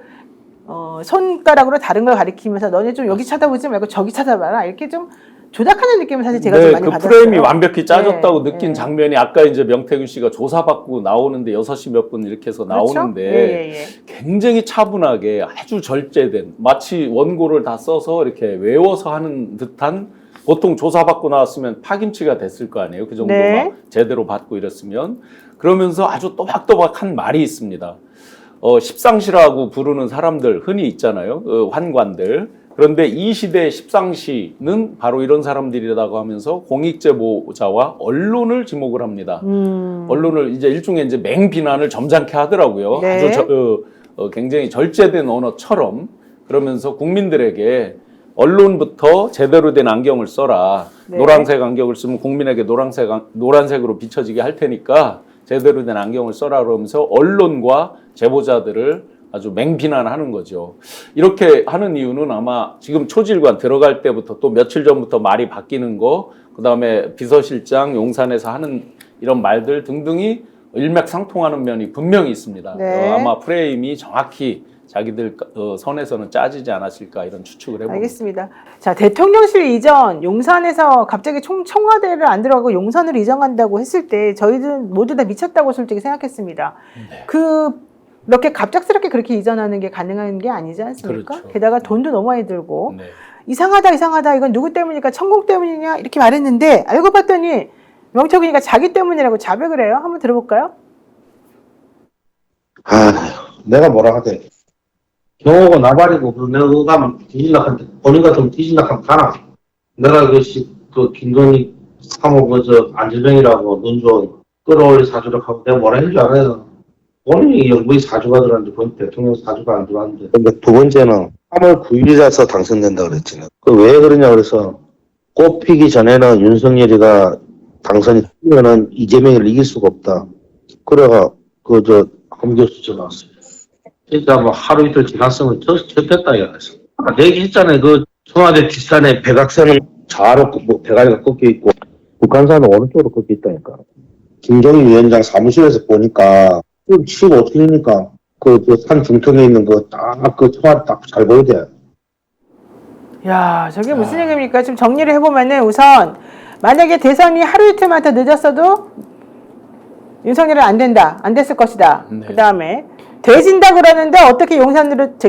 손가락으로 다른 걸 가리키면서 너네 좀 여기 쳐다보지 말고 저기 쳐다봐라. 이렇게 좀 조작하는 느낌을 사실 제가 좀 많이 그 받았어요. 프레임이 완벽히 짜졌다고 네, 느낀 네. 장면이 아까 이제 명태균 씨가 조사받고 나오는데 6시 몇 분 이렇게 해서 그렇죠? 나오는데 예. 굉장히 차분하게 아주 절제된 마치 원고를 다 써서 이렇게 외워서 하는 듯한 보통 조사받고 나왔으면 파김치가 됐을 거 아니에요. 그 정도 네. 막 제대로 받고 이랬으면 그러면서 아주 또박또박한 말이 있습니다. 십상시라고 부르는 사람들 흔히 있잖아요. 환관들. 그런데 이 시대의 십상시는 바로 이런 사람들이라고 하면서 공익제보자와 언론을 지목을 합니다. 언론을 이제 일종의 이제 맹비난을 점잖게 하더라고요. 네. 아주 굉장히 절제된 언어처럼 그러면서 국민들에게 언론부터 제대로 된 안경을 써라. 네. 노란색 안경을 쓰면 국민에게 노란색으로 비춰지게 할 테니까 제대로 된 안경을 써라 그러면서 언론과 제보자들을 아주 맹비난하는 거죠. 이렇게 하는 이유는 아마 지금 초질관 들어갈 때부터 또 며칠 전부터 말이 바뀌는 거, 그다음에 비서실장 용산에서 하는 이런 말들 등등이 일맥상통하는 면이 분명히 있습니다. 네. 아마 프레임이 정확히 자기들 선에서는 짜지지 않았을까 이런 추측을 해봅니다. 알겠습니다. 자, 대통령실 이전 용산에서 갑자기 청와대를 안 들어가고 용산으로 이전 간다고 했을 때 저희들은 모두 다 미쳤다고 솔직히 생각했습니다. 이렇게 갑작스럽게 그렇게 이전하는 게 가능한 게 아니지 않습니까? 그렇죠. 게다가 돈도 너무 많이 들고 네. 이상하다 이건 누구 때문이니까 천공 때문이냐 이렇게 말했는데 알고 봤더니 명태균이가 자기 때문이라고 자백을 해요. 한번 들어볼까요? 내가 뭐라 하대. 경호가 나발이고, 그리고 내가 그거 가면 뒤진다 한데, 본인 같으면 뒤진다 하면 가나. 내가 그 김건희 사모 안재정이라고 논조 끌어올릴 사주를 하고 내가 뭐라 했는 줄 알아요. 본인이 영부인 사주가 들어왔는데, 본 대통령 사주가 안 들어왔는데. 근데 두 번째는 3월 9일이라서 당선된다 그랬지. 왜 그러냐 그래서, 꽃피기 전에는 윤석열이가 당선이 되면은 이재명을 이길 수가 없다. 그래가, 함교수 전화 왔어요. 진짜 뭐 하루 이틀 지났으면 됐다 이거였어. 내가 얘기했잖아요. 청와대 뒷산에 백악산은 좌로 대가리가 꺾여 있고 북한산은 오른쪽으로 꺾여 있다니까. 김정일 위원장 사무실에서 보니까 15층이니까 산 중턱에 있는 청와대 딱 잘 보이대. 야, 저게 무슨 얘기입니까? 좀 정리를 해보면은 우선 만약에 대선이 하루 이틀만 더 늦었어도 윤석열은 안 됐을 것이다. 네. 그 다음에 돼진다 그러는데 어떻게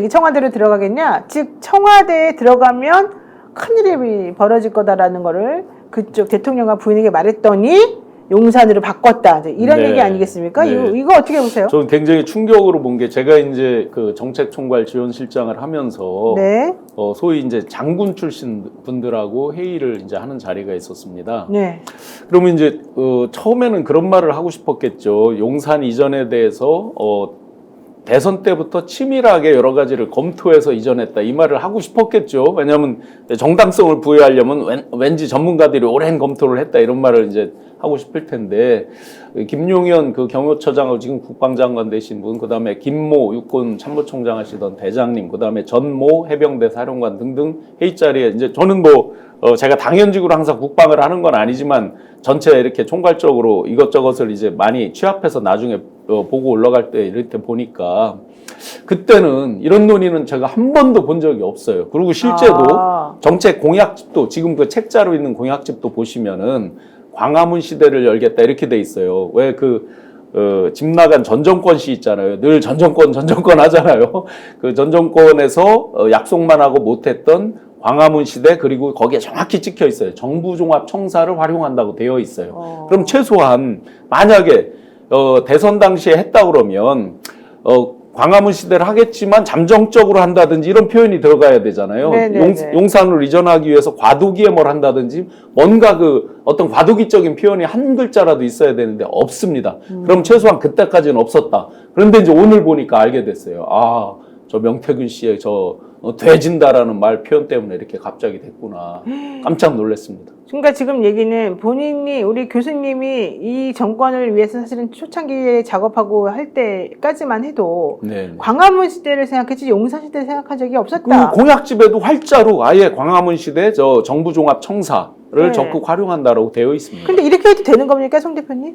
청와대로 들어가겠냐? 즉 청와대에 들어가면 큰일이 벌어질 거다라는 거를 그쪽 대통령과 부인에게 말했더니 용산으로 바꿨다. 이런 네. 얘기 아니겠습니까? 네. 이거 어떻게 보세요? 저는 굉장히 충격으로 본 게 제가 이제 그 정책총괄 지원실장을 하면서 네. 소위 이제 장군 출신 분들하고 회의를 이제 하는 자리가 있었습니다. 네. 그러면 이제 처음에는 그런 말을 하고 싶었겠죠. 용산 이전에 대해서 대선 때부터 치밀하게 여러 가지를 검토해서 이전했다 이 말을 하고 싶었겠죠. 왜냐하면 정당성을 부여하려면 왠지 전문가들이 오랜 검토를 했다 이런 말을 이제 하고 싶을 텐데 김용현 그 경호처장하고 지금 국방장관 되신 분, 그다음에 김모 육군 참모총장 하시던 대장님, 그다음에 전모 해병대 사령관 등등 회의 자리에 이제 저는 제가 당연직으로 항상 국방을 하는 건 아니지만 전체 이렇게 총괄적으로 이것저것을 이제 많이 취합해서 나중에 보고 올라갈 때 이렇게 보니까 그때는 이런 논의는 제가 한 번도 본 적이 없어요. 그리고 실제로 정책 공약집도 지금 그 책자로 있는 공약집도 보시면은 광화문 시대를 열겠다 이렇게 돼 있어요. 왜 집 나간 전 정권 시 있잖아요. 늘 전 정권 하잖아요. 그 전 정권에서 약속만 하고 못했던 광화문 시대, 그리고 거기에 정확히 찍혀 있어요. 정부종합청사를 활용한다고 되어 있어요. 그럼 최소한 만약에 대선 당시에 했다 그러면 광화문 시대를 하겠지만 잠정적으로 한다든지 이런 표현이 들어가야 되잖아요. 용산으로 이전하기 위해서 과도기에 뭘 한다든지 뭔가 어떤 과도기적인 표현이 한 글자라도 있어야 되는데 없습니다. 그럼 최소한 그때까지는 없었다. 그런데 이제 오늘 보니까 알게 됐어요. 저 명태균 씨의 돼진다라는 말 표현 때문에 이렇게 갑자기 됐구나. 깜짝 놀랐습니다. 그러니까 지금 얘기는 본인이 우리 교수님이 이 정권을 위해서 사실은 초창기에 작업하고 할 때까지만 해도 네. 광화문 시대를 생각했지 용산 시대를 생각한 적이 없었다. 그 공약집에도 활자로 아예 광화문 시대 저 정부종합청사를 네. 적극 활용한다라고 되어 있습니다. 근데 이렇게 해도 되는 겁니까, 송 대표님?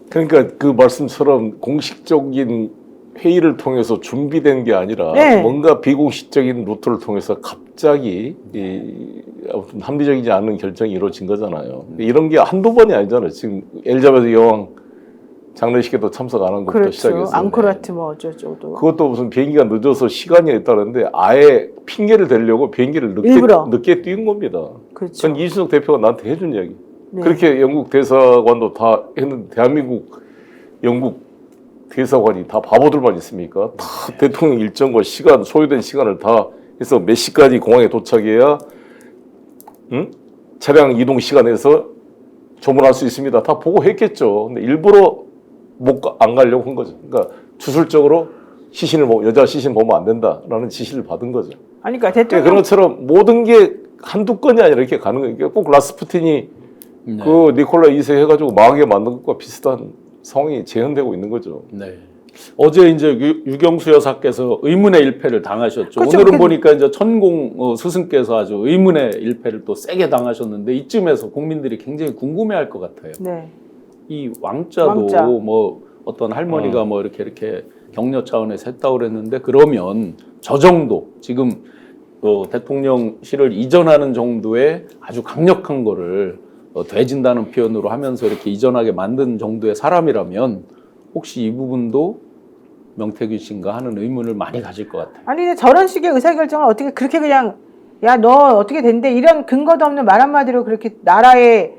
그러니까 그 말씀처럼 공식적인 회의를 통해서 준비된 게 아니라 네. 뭔가 비공식적인 루트를 통해서 갑자기 아무튼 합리적이지 않은 결정이 이루어진 거잖아요. 근데 이런 게 한두 번이 아니잖아요. 지금 엘리자베스 여왕 장례식에도 참석 안 한 것부터 그렇죠. 시작해서 앙코르와트 뭐 어쩌고저쩌고. 그것도 무슨 비행기가 늦어서 시간이 있다는데 아예 핑계를 대려고 비행기를 일부러. 늦게 띄운 겁니다. 그렇죠. 그건 이준석 대표가 나한테 해준 이야기. 네. 그렇게 영국 대사관도 다 했는데 대한민국 영국 대사관이 다 바보들만 있습니까? 다 대통령 일정과 시간, 소요된 시간을 다 해서 몇 시까지 공항에 도착해야 차량 이동 시간에서 조문할 수 있습니다. 다 보고 했겠죠. 근데 일부러 안 가려고 한 거죠. 그러니까 주술적으로 여자 시신 보면 안 된다라는 지시를 받은 거죠. 아니, 그러니까 대통령 그런 것처럼 모든 게 한두 건이 아니라 이렇게 가는 거예요. 그러니까 꼭 라스푸틴이 네. 그 니콜라 2세 해가지고 망하게 만든 것과 비슷한 상황이 재현되고 있는 거죠. 네. 어제 이제 유경수 여사께서 의문의 일패를 당하셨죠. 그렇죠. 오늘은 보니까 이제 천공 스승께서 아주 의문의 일패를 또 세게 당하셨는데 이쯤에서 국민들이 굉장히 궁금해할 것 같아요. 네. 이 왕자도 왕자. 뭐 어떤 할머니가 뭐 이렇게 격려 차원에서 했다고 그랬는데 그러면 저 정도 지금 대통령실을 이전하는 정도의 아주 강력한 거를 되진다는 표현으로 하면서 이렇게 이전하게 만든 정도의 사람이라면 혹시 이 부분도 명태균 씨인가 하는 의문을 많이 가질 것 같아요. 아니, 근데 저런 식의 의사결정을 어떻게 그렇게 그냥 야, 너 어떻게 된대 이런 근거도 없는 말 한마디로 그렇게 나라의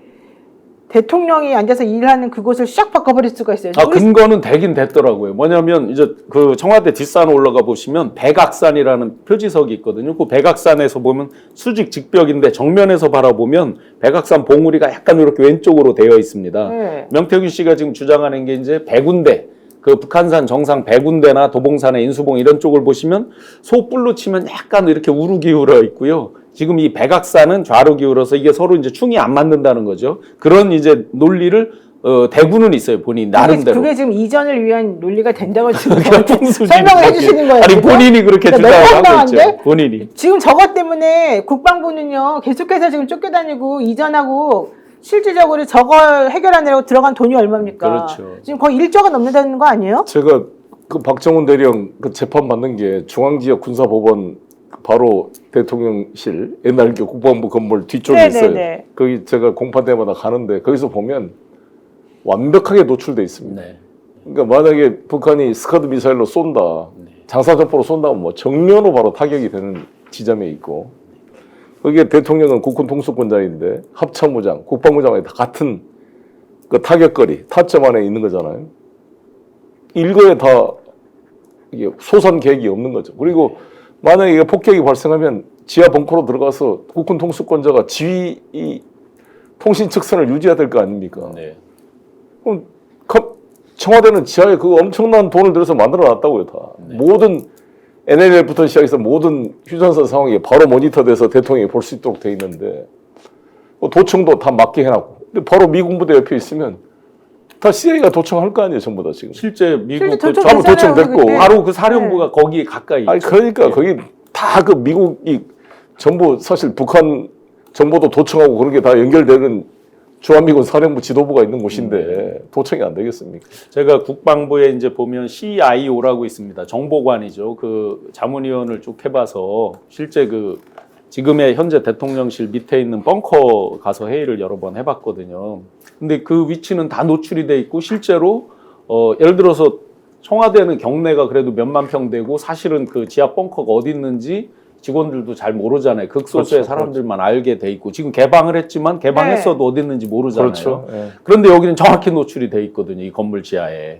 대통령이 앉아서 일하는 그곳을 샥 바꿔버릴 수가 있어요. 근거는 되긴 됐더라고요. 뭐냐면 이제 그 청와대 뒷산 올라가 보시면 백악산이라는 표지석이 있거든요. 그 백악산에서 보면 수직 직벽인데 정면에서 바라보면 백악산 봉우리가 약간 이렇게 왼쪽으로 되어 있습니다. 네. 명태균 씨가 지금 주장하는 게 이제 백운대, 그 북한산 정상 백운대나 도봉산의 인수봉 이런 쪽을 보시면 소뿔로 치면 약간 이렇게 우로 기울어 있고요. 지금 이 백악산은 좌로 기울어서 이게 서로 이제 충이 안 맞는다는 거죠. 그런 이제 논리를 대구는 있어요, 본인 나름대로. 그게 지금 이전을 위한 논리가 된다고 지금 풍수지리 설명을 해주시는 거예요. 아니 지금? 본인이 그렇게 그러니까 주장을 너무 하고 황당한데? 있죠. 본인이. 지금 저것 때문에 국방부는요 계속해서 지금 쫓겨다니고 이전하고 실질적으로 저거 해결하느라고 들어간 돈이 얼마입니까? 그렇죠. 지금 거의 1조가 넘는다는 거 아니에요? 제가 그 박정훈 대령 그 재판 받는 게 중앙지역 군사법원 바로 대통령실 옛날 그 국방부 건물 뒤쪽에 네네네. 있어요. 거기 제가 공판 때마다 가는데 거기서 보면 완벽하게 노출돼 있습니다. 네. 그러니까 만약에 북한이 스카드 미사일로 쏜다, 장사정포로 쏜다면 뭐 정면으로 바로 타격이 되는 지점에 있고 거기에 대통령은 국군 통수권자인데 합참부장, 국방부장이 다 같은 그 타격거리, 타점 안에 있는 거잖아요. 일거에 다 이게 소산 계획이 없는 거죠. 그리고 만약에 이게 폭격이 발생하면 지하 벙커로 들어가서 국군 통수권자가 지휘 이 통신 측선을 유지해야 될 거 아닙니까? 네. 그럼 청와대는 지하에 그 엄청난 돈을 들여서 만들어 놨다고요, 다. 네. 모든 NLL부터 시작해서 모든 휴전선 상황이 바로 모니터돼서 대통령이 볼 수 있도록 돼 있는데 도청도 다 맞게 해놨고 근데 바로 미군 부대 옆에 있으면 다 CIA가 도청할 거 아니에요, 전부 다 지금. 실제 미국 실제 그 도청 도청됐고 그때. 바로 그 사령부가 거기에 가까이 아니 있죠. 그러니까 네. 거기 다 그 미국이 전부 사실 북한 정보도 도청하고 그런 게 다 연결되는 주한미군 사령부 지도부가 있는 곳인데 도청이 안 되겠습니까? 제가 국방부에 이제 보면 CIO라고 있습니다. 정보관이죠. 그 자문위원을 쭉 해봐서 실제 그 지금의 현재 대통령실 밑에 있는 벙커 가서 회의를 여러 번 해봤거든요. 근데 그 위치는 다 노출이 돼 있고 실제로 예를 들어서 청와대는 경내가 그래도 몇만 평 되고 사실은 그 지하 벙커가 어디 있는지 직원들도 잘 모르잖아요. 극소수의 그렇죠, 사람들만 알게 돼 있고 지금 개방을 했지만 개방했어도 어디 있는지 모르잖아요. 그렇죠. 예. 그런데 여기는 정확히 노출이 돼 있거든요. 이 건물 지하에.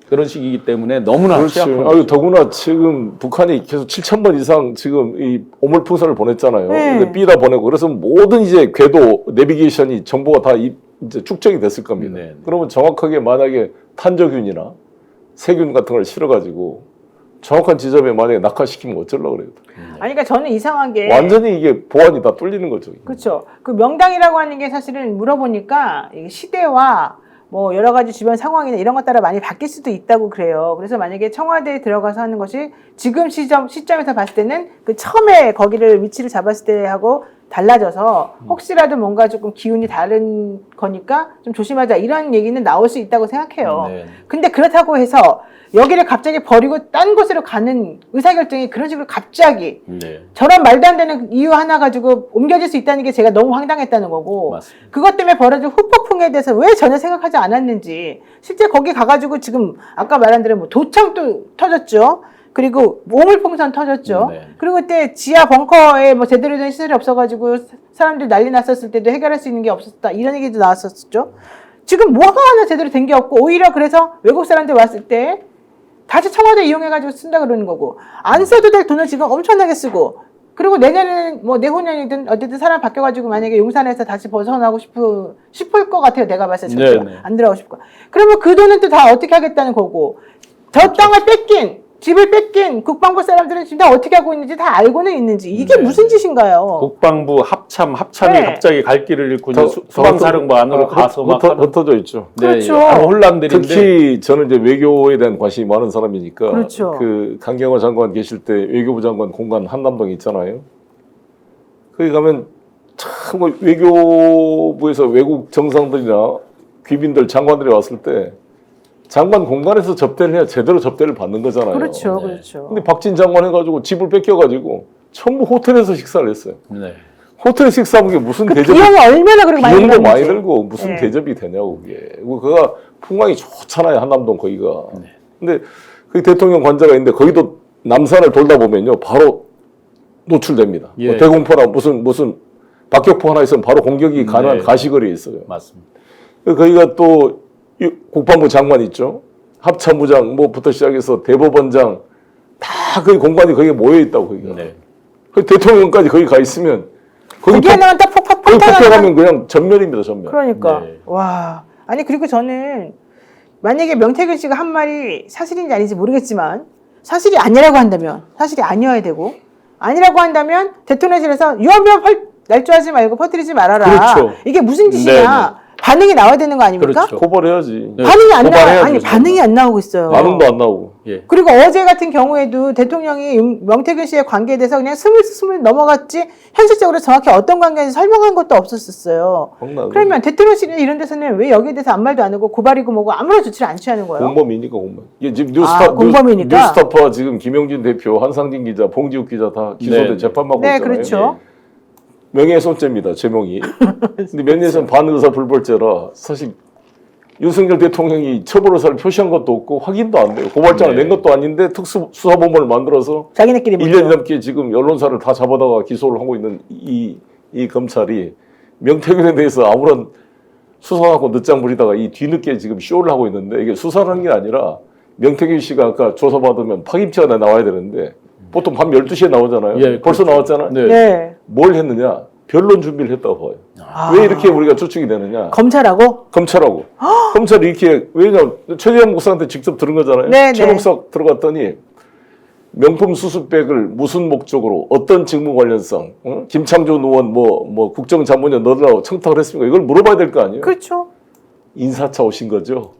그런 식이기 때문에 너무나 그렇지. 취약한 아유, 더구나 지금 북한이 계속 7,000번 이상 지금 이 오물풍선을 보냈잖아요. 네. 근데 삐다 보내고 그래서 모든 이제 궤도 내비게이션이 정보가 다 이제 축적이 됐을 겁니다. 네. 그러면 정확하게 만약에 탄저균이나 세균 같은 걸 실어가지고 정확한 지점에 만약에 낙하시키면 어쩌려고 그래요. 아니 그러니까 저는 이상한 게 완전히 이게 보안이 다 뚫리는 거죠. 그렇죠. 그 명당이라고 하는 게 사실은 물어보니까 이게 시대와 뭐 여러 가지 주변 상황이나 이런 것 따라 많이 바뀔 수도 있다고 그래요. 그래서 만약에 청와대에 들어가서 하는 것이 지금 시점에서 봤을 때는 그 처음에 거기를 위치를 잡았을 때하고 달라져서 혹시라도 뭔가 조금 기운이 다른 거니까 좀 조심하자 이런 얘기는 나올 수 있다고 생각해요. 네. 근데 그렇다고 해서 여기를 갑자기 버리고 딴 곳으로 가는 의사결정이 그런 식으로 갑자기 네. 저런 말도 안 되는 이유 하나 가지고 옮겨질 수 있다는 게 제가 너무 황당했다는 거고 맞습니다. 그것 때문에 벌어진 후폭풍에 대해서 왜 전혀 생각하지 않았는지 실제 거기 가가지고 지금 아까 말한 대로 뭐 도청도 터졌죠. 그리고 오물풍선 터졌죠. 네. 그리고 그때 지하 벙커에 뭐 제대로 된 시설이 없어가지고 사람들이 난리 났었을 때도 해결할 수 있는 게 없었다 이런 얘기도 나왔었죠. 지금 뭐가 하나 제대로 된 게 없고 오히려 그래서 외국 사람들 왔을 때 다시 청와대 이용해가지고 쓴다 그러는 거고 안 써도 될 돈을 지금 엄청나게 쓰고 그리고 내년에는 뭐 내후년이든 어쨌든 사람 바뀌어가지고 만약에 용산에서 다시 벗어나고 싶을 것 같아요. 내가 봤을 때 네, 네. 안 들어가고 싶고 그러면 그 돈은 또 다 어떻게 하겠다는 거고 저 땅을 뺏긴 집을 뺏긴 국방부 사람들은 지금 다 어떻게 하고 있는지 다 알고는 있는지 이게 네. 무슨 짓인가요? 국방부 합참이 네. 갑자기 갈 길을 잃고 이제 수방사령부 안으로 가서 막 흩어져 있죠. 네, 그렇죠. 바로 혼란들인데 특히 저는 이제 외교에 대한 관심이 많은 사람이니까 그렇죠. 그 강경화 장관 계실 때 외교부 장관 공간 한남동에 있잖아요. 거기 가면 참 뭐 외교부에서 외국 정상들이나 귀빈들 장관들이 왔을 때 장관 공간에서 접대를 해야 제대로 접대를 받는 거잖아요. 그렇죠, 네. 그렇죠. 근데 박진 장관 해가지고 집을 뺏겨가지고 전부 호텔에서 식사를 했어요. 네. 호텔 식사하는 게 무슨 그 대접이 비용이 얼마나 그렇게 많이 비용도 많이 들었는지. 들고 무슨 네. 대접이 되냐고 그게. 그리고 그가 풍광이 좋잖아요 한남동 거기가. 네. 근데 그 대통령 관저가 있는데 거기도 남산을 돌다 보면요 바로 노출됩니다. 예. 뭐 대공포나 무슨 박격포 하나 있으면 바로 공격이 가능한 네. 가시거리에 있어요. 맞습니다. 거기가 또 국방부 장관 있죠. 합참부장 뭐부터 시작해서 대법원장 다 그 공간이 거기에 모여 있다고 거기가. 네. 그 대통령까지 거기 가 있으면 거기 거기 하나만 딱 거기 폭파하면 폭격하면 그냥 전멸입니다 전멸. 그러니까 네. 와 아니 그리고 저는 만약에 명태균 씨가 한 말이 사실인지 아닌지 모르겠지만 사실이 아니라고 한다면 사실이 아니어야 되고 아니라고 한다면 대통령실에서 유언비어 날조하지 말고 퍼뜨리지 말아라. 그렇죠. 이게 무슨 짓이냐 반응이 나와야 되는 거 아닙니까? 그렇죠. 고발해야지. 네. 반응이 안 나와 고발해야죠, 아니 정말. 반응이 안 나오고 있어요. 반응도 안 나오고. 예. 그리고 어제 같은 경우에도 대통령이 명태균 씨의 관계에 대해서 그냥 스물스물 넘어갔지 현실적으로 정확히 어떤 관계인지 설명한 것도 없었어요. 그러면 대통령실이나 이런 데서는 왜 여기에 대해서 아무 말도 안 하고 고발이고 뭐고 아무런 조치를 안 취하는 거예요? 공범이니까 공범. 이게 지금 공범이니까? 뉴스타파 지금 김영진 대표, 한상진 기자, 봉지욱 기자 다 기소돼 네. 재판받고 네, 있잖아요. 그렇죠. 명예훼손죄입니다. 제목이. 근데 몇 년에서는 반의사 불벌죄라 사실 윤석열 대통령이 처벌 의사를 표시한 것도 없고 확인도 안 돼요. 고발장을 네. 낸 것도 아닌데 특수수사본부를 만들어서 자기네끼리 1년 넘게 지금 언론사를 다 잡아다가 기소를 하고 있는 이 검찰이 명태균에 대해서 아무런 수사하고 늦장 부리다가 이 뒤늦게 지금 쇼를 하고 있는데 이게 수사를 한 게 아니라 명태균 씨가 아까 조사받으면 파김치가 나와야 되는데 보통 밤 12시에 나오잖아요. 예, 벌써 그렇죠. 나왔잖아요. 네. 네. 뭘 했느냐? 변론 준비를 했다고 봐요. 왜 이렇게 우리가 추측이 되느냐? 검찰하고 검찰하고. 검찰이 이렇게, 왜냐면 최재형 목사한테 직접 들은 거잖아요. 네, 최목석 들어갔더니 명품 수수백을 무슨 목적으로 어떤 직무 관련성, 김창조 의원 뭐 국정자문위원 넣으라고 청탁을 했습니까? 이걸 물어봐야 될 거 아니에요. 그렇죠. 인사차 오신 거죠.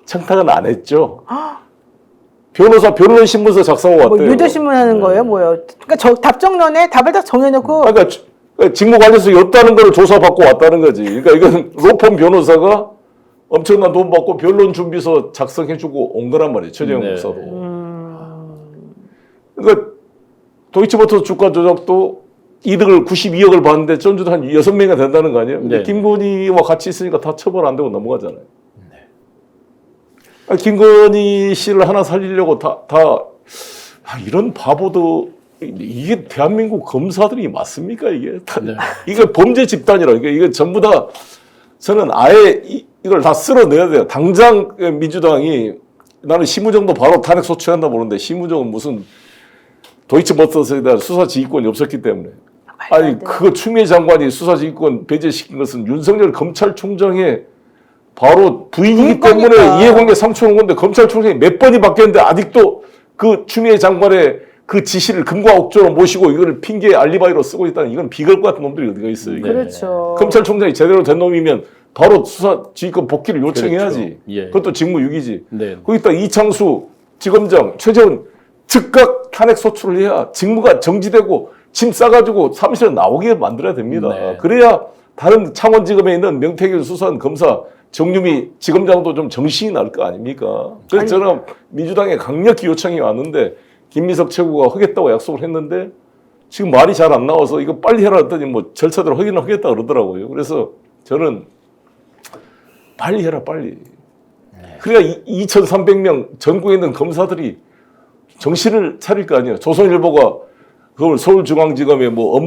청탁은 안 했죠. 변호사 변론 신문서 작성하고 뭐 왔대요. 유도신문 하는 거예요, 뭐요? 그러니까 저 답정론에 답을 딱 정해놓고 그러니까 직무 관련성이 없다는 걸 조사받고 왔다는 거지. 그러니까 이건 로펌 변호사가 엄청난 돈 받고 변론 준비서 작성해주고 온 거란 말이에요. 최재형 네. 목사로. 그러니까 도이치모터 주가 조작도 이득을 92억을 받는데 전주도 한 6명이 된다는 거 아니에요? 근데 네. 김건희와 같이 있으니까 다 처벌 안 되고 넘어가잖아요. 김건희 씨를 하나 살리려고 이런 바보도 이게 대한민국 검사들이 맞습니까 이게? 네. 이게 범죄 집단이라 이게 전부 다 저는 아예 이걸 다 쓸어내야 돼요. 당장 민주당이 나는 심우정도 바로 탄핵 소추한다 보는데 심우정은 무슨 도이치모터스에 대한 수사 지휘권이 없었기 때문에 아니 그거 추미애 장관이 수사 지휘권 배제시킨 것은 윤석열 검찰총장의 바로 부인이기 때문에 이해관계 상충한 건데 검찰총장이 몇 번이 바뀌었는데 아직도 그 추미애 장관의 그 지시를 금과 옥조로 모시고 이걸 핑계 알리바이로 쓰고 있다는 이건 비걸 같은 놈들이 어디가 있어요. 이게. 그렇죠. 검찰총장이 제대로 된 놈이면 바로 수사 지휘권 복귀를 요청해야지. 그렇죠. 예. 그것도 직무유기지. 네. 거기다 이창수 지검장, 최재훈 즉각 탄핵 소추를 해야 직무가 정지되고 짐 싸가지고 사무실에 나오게 만들어야 됩니다. 네. 그래야 다른 창원지검에 있는 명태균 수사관 검사 정유미 지검장도 좀 정신이 날 거 아닙니까? 그래서 저는 민주당에 강력히 요청이 왔는데 김민석 최고가 하겠다고 약속을 했는데 지금 말이 잘 안 나와서 이거 빨리 해라 했더니 뭐 절차대로 하기는 하겠다 그러더라고요. 그래서 저는 빨리 해라 빨리. 그래야 2,300명 전국에 있는 검사들이 정신을 차릴 거 아니에요. 조선일보가 그걸 서울중앙지검에 뭐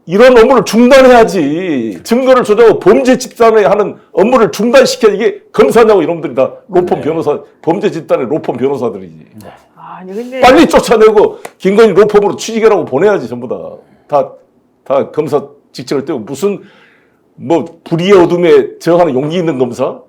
이런 업무를 중단해야지. 증거를 조작하고 범죄 집단에 하는 업무를 중단시켜야 이게 검사냐고 이놈들이 다 로펌 변호사, 범죄 집단의 로펌 변호사들이지. 아니 근데 빨리 쫓아내고 김건희 로펌으로 취직해라고 보내야지 전부 다 검사 직책을 떼고 무슨 뭐 불의의 어둠에 저항하는 용기 있는 검사?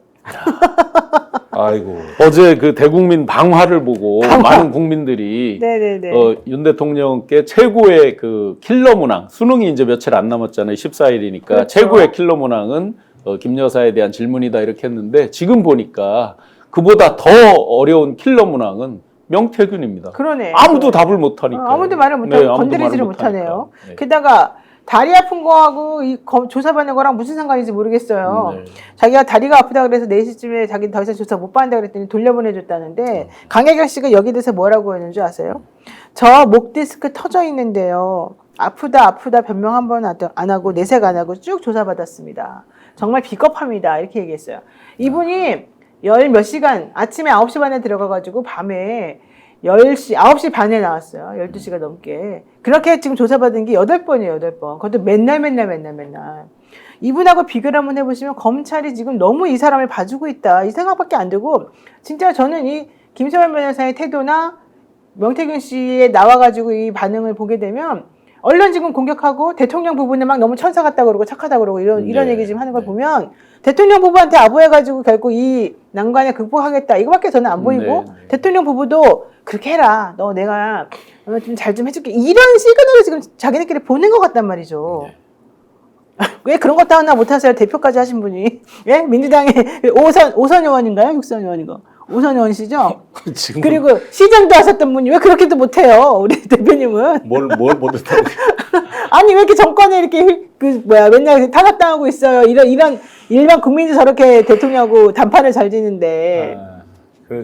아이고. 어제 그 대국민 방화를 보고 많은 국민들이 네네네. 윤 대통령께 최고의 그 킬러 문항, 수능이 이제 며칠 안 남았잖아요. 14일이니까 그렇죠. 최고의 킬러 문항은 김 여사에 대한 질문이다 이렇게 했는데 지금 보니까 그보다 더 어려운 킬러 문항은 명태균입니다. 그러네. 아무도 답을 못하니까. 아무도 말을 못하고 아무도 건드리지를 말을 못하네요. 네. 게다가 다리 아픈 거하고 이 조사받는 거랑 무슨 상관인지 모르겠어요. 네. 자기가 다리가 아프다 그래서 4시쯤에 자기는 더 이상 조사 못 받는다 그랬더니 돌려보내줬다는데 강혜경 씨가 여기 대해서 뭐라고 했는지 아세요? 저 목 디스크 터져 있는데요. 아프다 변명 한 번 안 하고 내색 안 하고 쭉 조사받았습니다. 정말 비겁합니다. 이렇게 얘기했어요. 이분이 몇 시간 아침에 9시 반에 들어가가지고 밤에 10시, 9시 반에 나왔어요. 12시가 넘게. 그렇게 지금 조사받은 게 8번이에요, 8번. 그것도 맨날. 이분하고 비교를 한번 해보시면 검찰이 지금 너무 이 사람을 봐주고 있다. 이 생각밖에 안 들고, 진짜 저는 이 김소연 변호사의 태도나 명태균 씨에 나와가지고 이 반응을 보게 되면, 언론 지금 공격하고 대통령 부부는 막 너무 천사 같다 그러고 착하다 그러고 이런 얘기 지금 하는 걸 보면 대통령 부부한테 아부해가지고 결국 이 난관을 극복하겠다 이거밖에 저는 안 보이고 대통령 부부도 그렇게 해라 너 내가 좀 잘 좀 해줄게 이런 시그널을 지금 자기네끼리 보낸 것 같단 말이죠. 왜 그런 것도 하나 못하세요? 대표까지 하신 분이. 예? 민주당의 오선 의원인가요? 육선 의원인가? 오선 의원이시죠? 그리고 시장도 하셨던 분이 왜 그렇게도 못해요? 우리 대표님은. 뭘 못했다고. 아니 왜 이렇게 정권에 이렇게 맨날 탄압당하고 있어요. 이런 일반 국민이 저렇게 대통령하고 단판을 잘 지는데.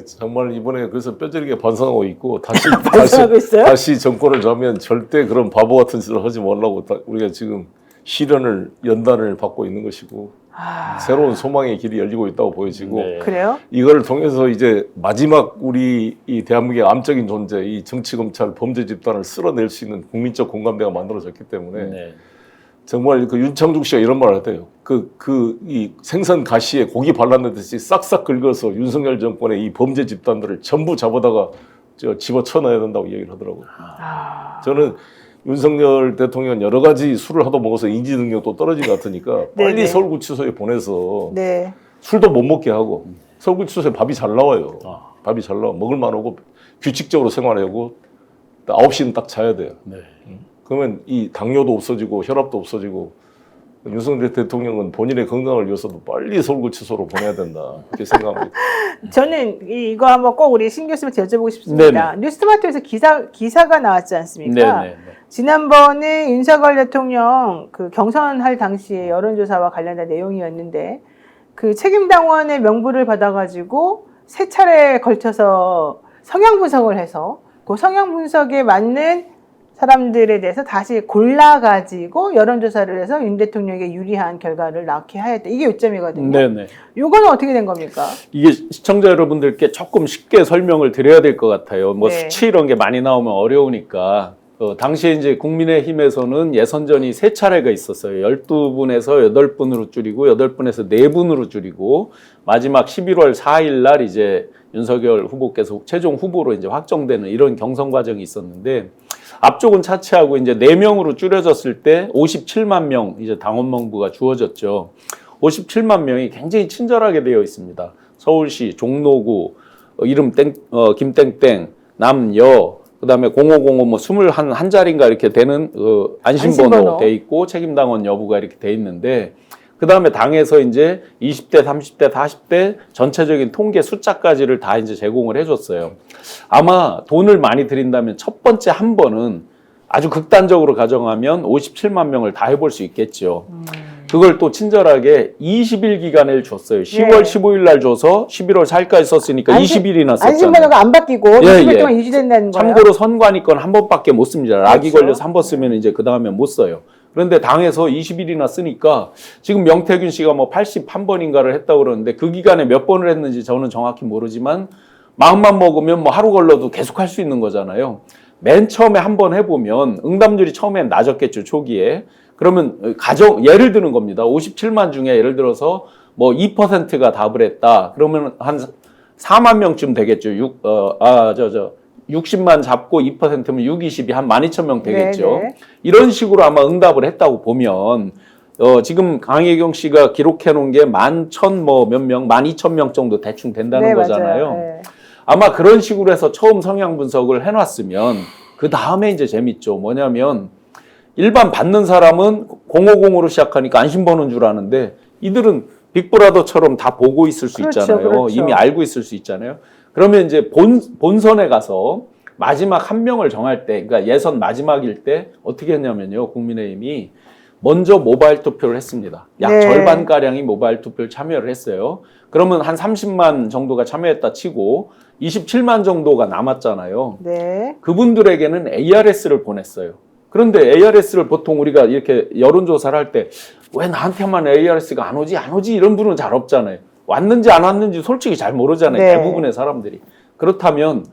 정말 이번에 그래서 뼈저리게 반성하고 있고 반성하고 있어요? 다시 정권을 잡으면 절대 그런 바보 같은 짓을 하지 말라고 우리가 지금 시련을 연단을 받고 있는 것이고 새로운 소망의 길이 열리고 있다고 보여지고 그래요? 이걸 통해서 이제 마지막 우리 이 대한민국의 암적인 존재 이 정치검찰 범죄 집단을 쓸어낼 수 있는 국민적 공감대가 만들어졌기 때문에 정말 그 윤창중 씨가 이런 말을 했대요. 이 생선 가시에 고기 발라내듯이 싹싹 긁어서 윤석열 정권의 이 범죄 집단들을 전부 잡아다가 집어쳐넣어야 된다고 얘기를 하더라고요. 저는 윤석열 대통령은 여러 가지 술을 하도 먹어서 인지 능력도 떨어진 것 같으니까 빨리 서울구치소에 보내서 술도 못 먹게 하고 서울구치소에 밥이 잘 나와요. 밥이 잘 나와. 먹을 만하고 규칙적으로 생활하고 9시는 딱 자야 돼요. 그러면 이 당뇨도 없어지고 혈압도 없어지고 윤석열 대통령은 본인의 건강을 위해서도 빨리 서울구치소로 보내야 된다 이렇게 생각합니다. 저는 이거 한번 꼭 우리 신 교수님한테 여쭤보고 싶습니다. 뉴스토마토에서 기사가 나왔지 않습니까? 지난번에 윤석열 대통령 그 경선할 당시에 여론조사와 관련된 내용이었는데 그 책임당원의 명부를 받아가지고 3차례에 걸쳐서 성향 분석을 해서 그 성향 분석에 맞는 사람들에 대해서 다시 골라가지고 여론조사를 해서 윤 대통령에게 유리한 결과를 낳게 하였다. 이게 요점이거든요. 요거는 어떻게 된 겁니까? 이게 시청자 여러분들께 조금 쉽게 설명을 드려야 될 것 같아요. 뭐 수치 이런 게 많이 나오면 어려우니까. 당시에 이제 국민의힘에서는 예선전이 3차례가 있었어요. 12분에서 8분으로 줄이고 8분에서 4분으로 줄이고 마지막 11월 4일 날 이제 윤석열 후보께서 최종 후보로 이제 확정되는 이런 경선 과정이 있었는데 앞쪽은 차치하고 이제 4명으로 줄여졌을 때 57만 명 이제 당원 명부가 주어졌죠. 57만 명이 굉장히 친절하게 되어 있습니다. 서울시, 종로구, 이름 김땡땡, 남, 그다음에 0505 뭐 21자리인가 이렇게 되는 안심번호 돼 있고 책임당원 여부가 이렇게 돼 있는데 그다음에 당에서 이제 20대, 30대, 40대 전체적인 통계 숫자까지를 다 이제 제공을 해줬어요. 아마 돈을 많이 들인다면 첫 번째 한 번은 아주 극단적으로 가정하면 57만 명을 다 해볼 수 있겠죠. 그걸 또 친절하게 20일 기간을 줬어요. 10월 15일 날 줘서 11월 4일까지 썼으니까 20일이나 썼잖아요. 안심번호가 안 바뀌고 20일 동안 유지된다는 거예요. 참고로 선관위 건 한 번밖에 못 씁니다. 락이 걸려서 한 번 쓰면 이제 그 다음에 못 써요. 그런데 당에서 20일이나 쓰니까 지금 명태균 씨가 뭐 81번인가를 했다고 그러는데 그 기간에 몇 번을 했는지 저는 정확히 모르지만 마음만 먹으면 뭐 하루 걸러도 계속 할 수 있는 거잖아요. 맨 처음에 한 번 해보면 응답률이 처음엔 낮았겠죠, 초기에. 그러면 예를 드는 겁니다. 57만 중에 예를 들어서 뭐 2%가 답을 했다. 그러면 한 4만 명쯤 되겠죠. 60만 잡고 2%면 6, 20이 한 12,000명 되겠죠. 네네. 이런 식으로 아마 응답을 했다고 보면 지금 강혜경 씨가 기록해 놓은 게 11,000 뭐 몇 명, 12,000명 정도 대충 된다는 거잖아요. 맞아요. 네. 아마 그런 식으로 해서 처음 성향 분석을 해놨으면 그 다음에 이제 재밌죠. 뭐냐면 일반 받는 사람은 050으로 시작하니까 안심번호인 줄 아는데 이들은 빅브라더처럼 다 보고 있을 수 있잖아요. 그렇죠. 이미 알고 있을 수 있잖아요. 그러면 이제 본선에 가서 마지막 한 명을 정할 때, 그러니까 예선 마지막일 때 어떻게 했냐면요. 국민의힘이 먼저 모바일 투표를 했습니다. 약 네. 절반가량이 모바일 투표를 참여를 했어요. 그러면 한 30만 정도가 참여했다 치고 27만 정도가 남았잖아요. 네. 그분들에게는 ARS를 보냈어요. 그런데 ARS를 보통 우리가 이렇게 여론조사를 할 때 왜 나한테만 ARS가 안 오지 이런 분은 잘 없잖아요. 왔는지 안 왔는지 솔직히 잘 모르잖아요. 네. 대부분의 사람들이. 그렇다면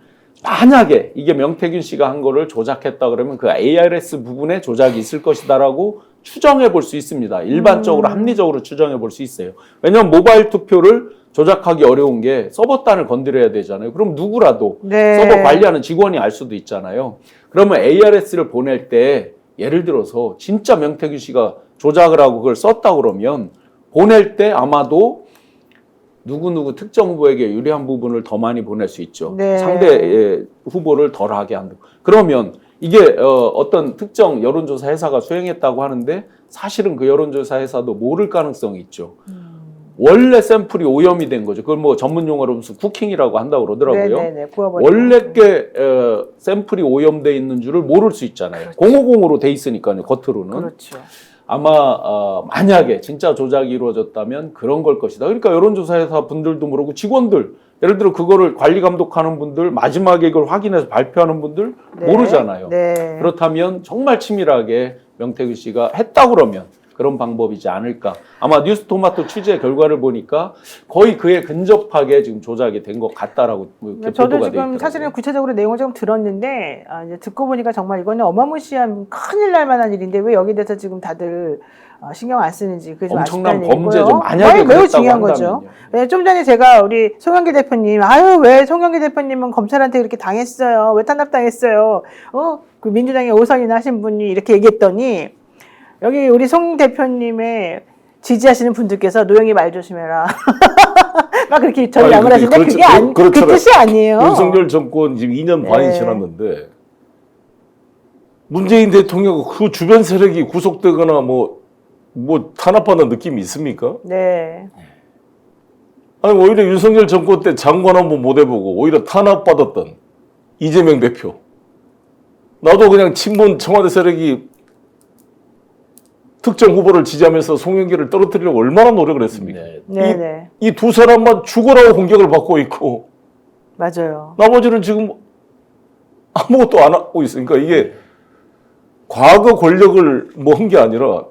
만약에 이게 명태균 씨가 한 거를 조작했다 그러면 그 ARS 부분에 조작이 있을 것이다라고 추정해 볼 수 있습니다. 일반적으로 합리적으로 추정해 볼 수 있어요. 왜냐하면 모바일 투표를 조작하기 어려운 게 서버단을 건드려야 되잖아요. 그럼 누구라도 네. 서버 관리하는 직원이 알 수도 있잖아요. 그러면 ARS를 보낼 때 예를 들어서 진짜 명태균 씨가 조작을 하고 그걸 썼다 그러면 보낼 때 아마도 누구누구 특정 후보에게 유리한 부분을 더 많이 보낼 수 있죠. 네. 상대 후보를 덜하게 한다. 그러면 이게 어떤 특정 여론조사 회사가 수행했다고 하는데 사실은 그 여론조사 회사도 모를 가능성이 있죠. 원래 샘플이 오염이 된 거죠. 그걸 뭐 전문 용어로 무슨 쿠킹이라고 한다고 그러더라고요. 네네네. 구워버리고. 원래 게 샘플이 오염돼 있는 줄을 모를 수 있잖아요. 050으로 돼 있으니까요. 겉으로는. 그렇죠. 아마 만약에 진짜 조작이 이루어졌다면 그런 걸 것이다. 그러니까 여론조사회사 분들도 모르고 직원들 예를 들어 그거를 관리 감독하는 분들 마지막에 이걸 확인해서 발표하는 분들 네. 모르잖아요. 네. 그렇다면 정말 치밀하게 명태균 씨가 했다 그러면 그런 방법이지 않을까. 아마 뉴스토마토 취재 결과를 보니까 거의 그에 근접하게 지금 조작이 된 것 같다라고 이렇게 저도 보도가 돼 지금 있더라고요. 사실은 구체적으로 내용을 좀 들었는데 이제 듣고 보니까 정말 이거는 어마무시한 큰일 날 만한 일인데 왜 여기 대해서 지금 다들 신경 안 쓰는지 그게 좀 엄청난 아쉽다는 범죄죠. 얘기고요. 만약에 매우 그랬다고 중요한 거죠. 한다면요. 네, 좀 전에 제가 우리 송영길 대표님 왜 송영길 대표님은 검찰한테 그렇게 당했어요? 왜 탄압당했어요? 그 민주당의 오선이나 하신 분이 이렇게 얘기했더니 여기 우리 송 대표님의 지지하시는 분들께서 노영이 말 조심해라. 막 그렇게 전략을 하시는데 그게 그 뜻이 아니에요. 윤석열 정권 지금 2년 반이 지났는데 문재인 대통령 그 주변 세력이 구속되거나 뭐 탄압받는 느낌이 있습니까? 네. 아니 오히려 윤석열 정권 때 장관 한번 못 해보고 오히려 탄압받았던 이재명 대표. 나도 그냥 친문 청와대 세력이 특정 후보를 지지하면서 송영길을 떨어뜨리려고 얼마나 노력을 했습니까? 네. 이 두 사람만 죽어라고 공격을 받고 있고 맞아요. 나머지는 지금 아무것도 안 하고 있으니까 이게 과거 권력을 뭐 한 게 아니라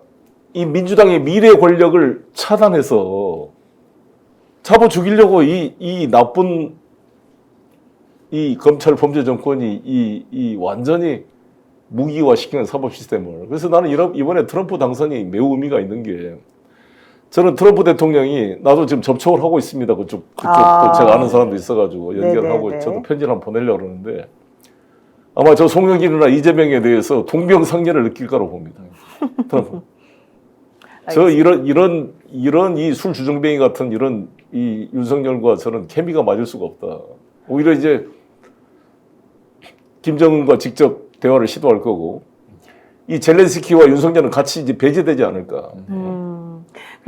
이 민주당의 미래 권력을 차단해서 잡아 죽이려고 이 나쁜 이 검찰 범죄 정권이 이 완전히 무기화시키는 사법 시스템을. 그래서 나는 이번에 트럼프 당선이 매우 의미가 있는 게 저는 트럼프 대통령이 나도 지금 접촉을 하고 있습니다. 그쪽도 제가 아는 사람도 있어가지고 연결을 하고 저도 편지를 한번 보내려고 그러는데 아마 저 송영길이나 이재명에 대해서 동병상련을 느낄 거라고 봅니다. 트럼프. 저 이런 이 술 주정뱅이 같은 이런 이 윤석열과 저는 케미가 맞을 수가 없다. 오히려 이제 김정은과 직접 대화를 시도할 거고 이 젤렌스키와 윤석열은 같이 이제 배제되지 않을까.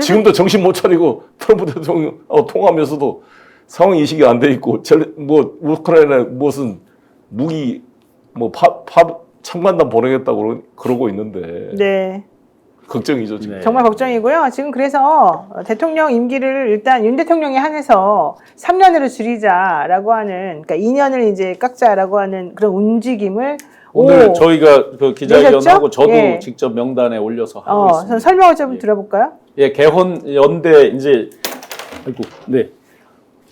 지금도 정신 못 차리고 트럼프 대통령하고 통화하면서도 상황 인식이 안 돼 있고 뭐 우크라이나에 무슨 무기 뭐 창만단 보내겠다고 그러고 있는데 네. 걱정이죠 지금. 정말 걱정이고요. 지금 그래서 대통령 임기를 일단 윤 대통령에 한해서 3년으로 줄이자라고 하는, 그러니까 2년을 이제 깎자라고 하는 그런 움직임을 오늘 저희가 그 기자회견하고 내셨죠? 저도 예. 직접 명단에 올려서 하고 있습니다. 설명을 좀 들어볼까요? 예, 개헌 연대 이제 아이고, 네.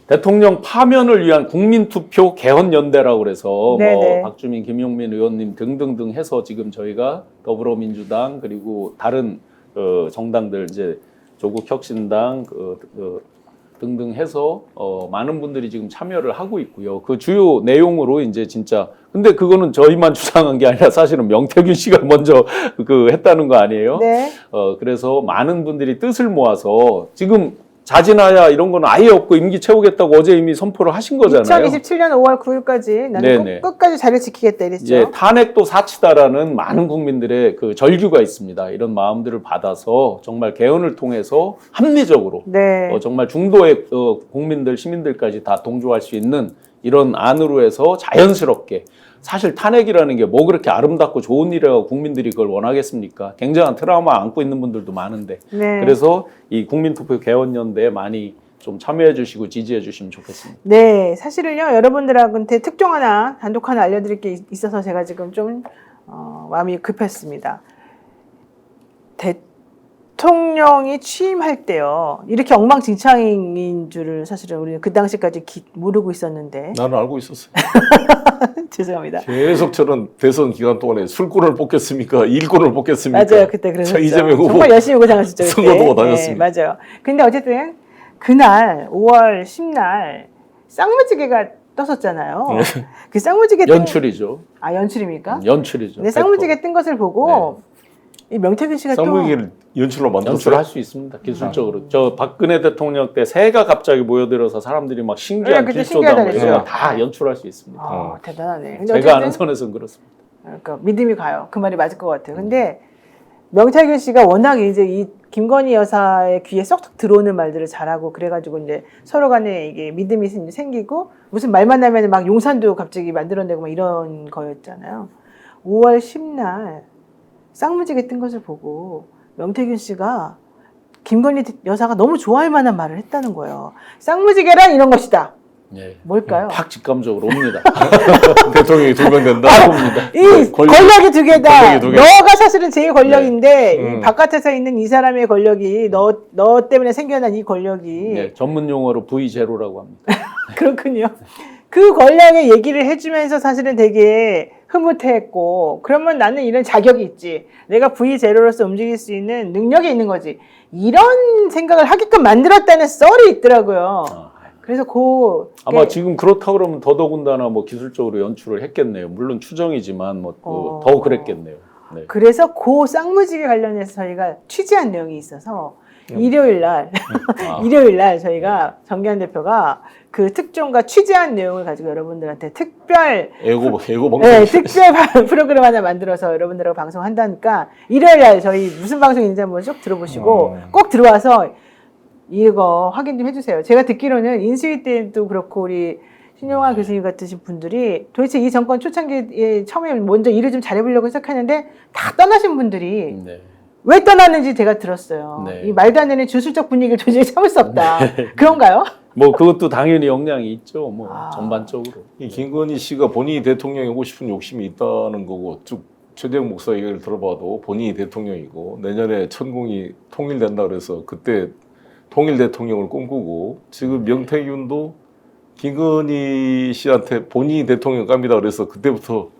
대통령 파면을 위한 국민투표 개헌연대라고 그래서 네네. 뭐 박주민, 김용민 의원님 등등등 해서 지금 저희가 더불어민주당 그리고 다른 정당들 이제 조국혁신당 등등 해서 많은 분들이 지금 참여를 하고 있고요. 그 주요 내용으로 이제 진짜 근데 그거는 저희만 주장한 게 아니라 사실은 명태균 씨가 먼저 했다는 거 아니에요? 네. 그래서 많은 분들이 뜻을 모아서 지금 자진하야 이런 거는 아예 없고 임기 채우겠다고 어제 이미 선포를 하신 거잖아요. 2027년 5월 9일까지 나는 네네. 끝까지 자리를 지키겠다 이랬죠. 이제 탄핵도 사치다라는 많은 국민들의 그 절규가 있습니다. 이런 마음들을 받아서 정말 개헌을 통해서 합리적으로 네. 정말 중도의 국민들, 시민들까지 다 동조할 수 있는 이런 안으로 해서 자연스럽게 사실 탄핵이라는 게 뭐 그렇게 아름답고 좋은 일이라고 국민들이 그걸 원하겠습니까? 굉장한 트라우마 안고 있는 분들도 많은데 네. 그래서 이 국민투표 개헌연대에 많이 좀 참여해 주시고 지지해 주시면 좋겠습니다. 네, 사실은요, 여러분들한테 특종 하나, 단독 하나 알려드릴 게 있어서 제가 지금 좀, 마음이 급했습니다. 대통령이 취임할 때요, 이렇게 엉망진창인 줄을 사실은 우리는 그 당시까지 모르고 있었는데. 나는 알고 있었어요. 죄송합니다. 계속 저는 대선 기간 동안에 술꾼을 뽑겠습니까? 일꾼을 뽑겠습니까? 맞아요, 그때 그랬었죠. 이재명 후보 정말 열심히 고생하셨죠. 그때. 선거도가 다녔습니다. 네, 맞아요. 근데 어쨌든, 그날, 5월 10날, 쌍무지개가 떴었잖아요. 그 쌍무지개 연출이죠. 연출입니까? 연출이죠. 네, 쌍무지개 뜬 것을 보고 이 명태균 씨가 쌍무지개를 연출로 만들었어요. 연출할 수 있습니다. 기술적으로. 저 박근혜 대통령 때 새가 갑자기 모여들어서 사람들이 막 신기한 그때 길조다 신기하다 뭐 이런 그랬죠. 거다 연출할 수 있습니다. 대단하네. 근데 제가 어쨌든, 아는 선에서는 그렇습니다. 그러니까 믿음이 가요. 그 말이 맞을 것 같아요. 근데 명태균 씨가 워낙 이제 이 김건희 여사의 귀에 쏙쏙 들어오는 말들을 잘하고 그래가지고 이제 서로 간에 이게 믿음이 생기고 무슨 말만 나면 막 용산도 갑자기 만들어내고 막 이런 거였잖아요. 5월 10날 쌍무지개 뜬 것을 보고 명태균 씨가 김건희 여사가 너무 좋아할 만한 말을 했다는 거예요. 쌍무지개란 이런 것이다. 예. 뭘까요? 팍 직감적으로 옵니다. 대통령이 두명된다. 옵니다. 이 권력이 두 개다. 권력이 두 개. 너가 사실은 제일 권력인데 네. 이 바깥에서 있는 이 사람의 권력이 너 때문에 생겨난 이 권력이 예, 전문 용어로 V0라고 합니다. 그렇군요. 그 권력의 얘기를 해주면서 사실은 되게 흐뭇해했고 그러면 나는 이런 자격이 있지. 내가 V0로서 움직일 수 있는 능력이 있는 거지. 이런 생각을 하게끔 만들었다는 썰이 있더라고요. 그래서 아마 지금 그렇다 그러면 더더군다나 뭐 기술적으로 연출을 했겠네요. 물론 추정이지만 뭐 더 그랬겠네요. 네. 그래서 그 쌍무지개 관련해서 저희가 취재한 내용이 있어서 일요일 날 저희가 정기환 대표가 그 특종과 취재한 내용을 가지고 여러분들한테 특별 애고 방송. 네, 특별 프로그램 하나 만들어서 여러분들하고 방송한다니까 일요일 날 저희 무슨 방송인지 한번 쭉 들어보시고 꼭 들어와서 이거 확인 좀 해주세요. 제가 듣기로는 인수위 때도 그렇고 우리 신용화 교수님 같으신 분들이 도대체 이 정권 초창기에 처음에 먼저 일을 좀 잘해보려고 시작하는데 다 떠나신 분들이 네. 왜 떠났는지 제가 들었어요. 네. 이 말도 안 되는 주술적 분위기를 도저히 참을 수 없다. 그런가요? 뭐 그것도 당연히 영향이 있죠. 뭐 전반적으로. 이 김건희 씨가 본인이 대통령이 하고 싶은 욕심이 있다는 거고 쭉 최재형 목사 얘기를 들어봐도 본인이 대통령이고 내년에 천공이 통일된다 그래서 그때 통일 대통령을 꿈꾸고 지금 명태균도 김건희 씨한테 본인이 대통령 갑니다 그래서 그때부터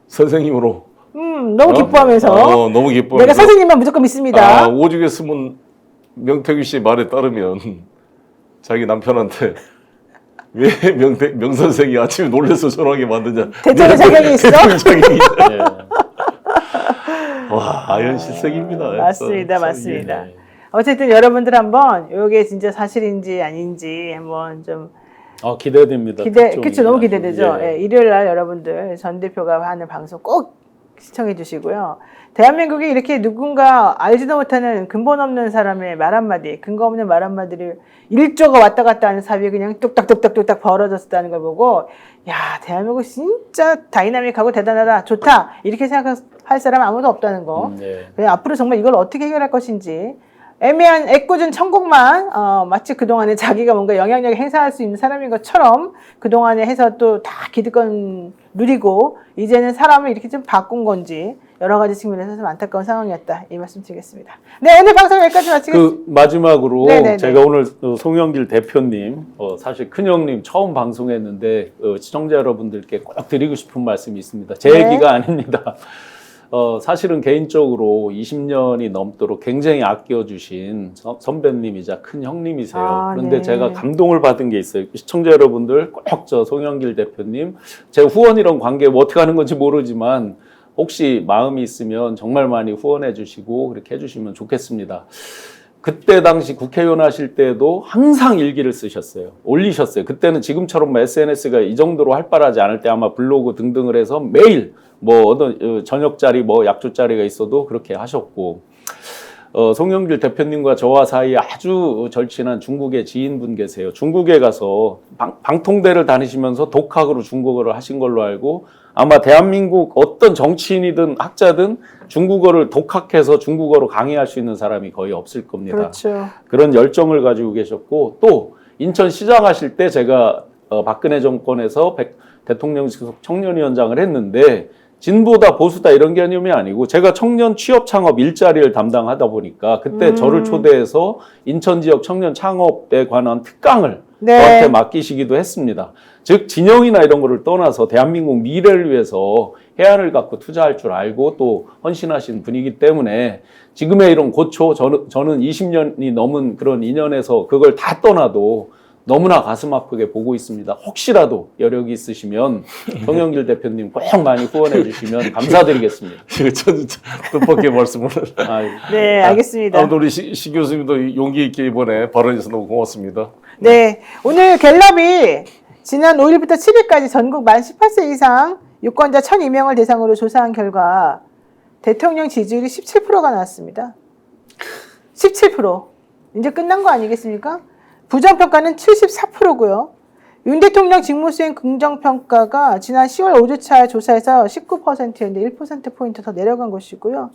선생님으로 너무 기뻐하면서 너무 기뻐하면서 내가 선생님만 무조건 믿습니다. 오죽에 쓰면 명태균 씨 말에 따르면 자기 남편한테 왜 명선생이 아침에 놀래서 전화하게 만드냐. 대통령 자격이 있어? 대통령 자격이 있다. 네. 와, 아연실색입니다. 맞습니다. 맞습니다. 네. 어쨌든 여러분들 한번 이게 진짜 사실인지 아닌지 한번 좀 기대됩니다. 그쵸, 너무 기대되죠. 예. 일요일 날 여러분들 전 대표가 하는 방송 꼭 시청해 주시고요. 대한민국이 이렇게 누군가 알지도 못하는 근본 없는 사람의 말 한마디, 근거 없는 말 한마디를 1조가 왔다 갔다 하는 사업이 그냥 뚝딱뚝딱뚝딱 벌어졌다는 걸 보고, 야, 대한민국 진짜 다이나믹하고 대단하다, 좋다, 이렇게 생각할 사람 아무도 없다는 거. 그래서 앞으로 정말 이걸 어떻게 해결할 것인지, 애매한 애꿎은 천국만 마치 그동안에 자기가 뭔가 영향력을 행사할 수 있는 사람인 것처럼 그동안에 해서 또 다 기득권 누리고 이제는 사람을 이렇게 좀 바꾼 건지 여러 가지 측면에서 좀 안타까운 상황이었다, 이 말씀 드리겠습니다. 네, 오늘 방송 여기까지 마치겠습니다. 마지막으로 네네네. 제가 오늘 송영길 대표님, 사실 큰형님 처음 방송했는데 시청자 여러분들께 꼭 드리고 싶은 말씀이 있습니다. 제 네. 얘기가 아닙니다. 사실은 개인적으로 20년이 넘도록 굉장히 아껴주신 선배님이자 큰 형님이세요. 그런데 네. 제가 감동을 받은 게 있어요. 시청자 여러분들 꼭 저 송영길 대표님, 제 후원이랑 관계 뭐 어떻게 하는 건지 모르지만 혹시 마음이 있으면 정말 많이 후원해 주시고 그렇게 해주시면 좋겠습니다. 그때 당시 국회의원 하실 때도 항상 일기를 쓰셨어요. 올리셨어요. 그때는 지금처럼 SNS가 이 정도로 활발하지 않을 때 아마 블로그 등등을 해서 매일 뭐 어떤 저녁자리 뭐 약주자리가 있어도 그렇게 하셨고, 송영길 대표님과 저와 사이에 아주 절친한 중국의 지인분 계세요. 중국에 가서 방통대를 다니시면서 독학으로 중국어를 하신 걸로 알고, 아마 대한민국 어떤 정치인이든 학자든 중국어를 독학해서 중국어로 강의할 수 있는 사람이 거의 없을 겁니다. 그렇죠. 그런 열정을 가지고 계셨고, 또 인천시장 하실 때 제가 박근혜 정권에서 대통령직 청년위원장을 했는데 진보다 보수다 이런 개념이 아니고 제가 청년 취업 창업 일자리를 담당하다 보니까 그때 저를 초대해서 인천 지역 청년 창업에 관한 특강을 저한테 맡기시기도 했습니다. 즉 진영이나 이런 거를 떠나서 대한민국 미래를 위해서 해안을 갖고 투자할 줄 알고 또 헌신하신 분이기 때문에 지금의 이런 고초, 저는 20년이 넘은 그런 인연에서 그걸 다 떠나도 너무나 가슴 아프게 보고 있습니다. 혹시라도 여력이 있으시면 송영길 대표님 꼭 많이 후원해 주시면 감사드리겠습니다. 뜻밖의 말씀을. 네, 알겠습니다. 아무튼 우리 시 교수님도 용기 있게 이번에 발언해서 너무 고맙습니다. 네, 오늘 갤럽이 지난 5일부터 7일까지 전국 만 18세 이상 유권자 1,002명을 대상으로 조사한 결과 대통령 지지율이 17%가 나왔습니다. 17%. 이제 끝난 거 아니겠습니까? 부정평가는 74%고요. 윤 대통령 직무수행 긍정평가가 지난 10월 5주차 조사에서 19%였는데 1%포인트 더 내려간 것이고요.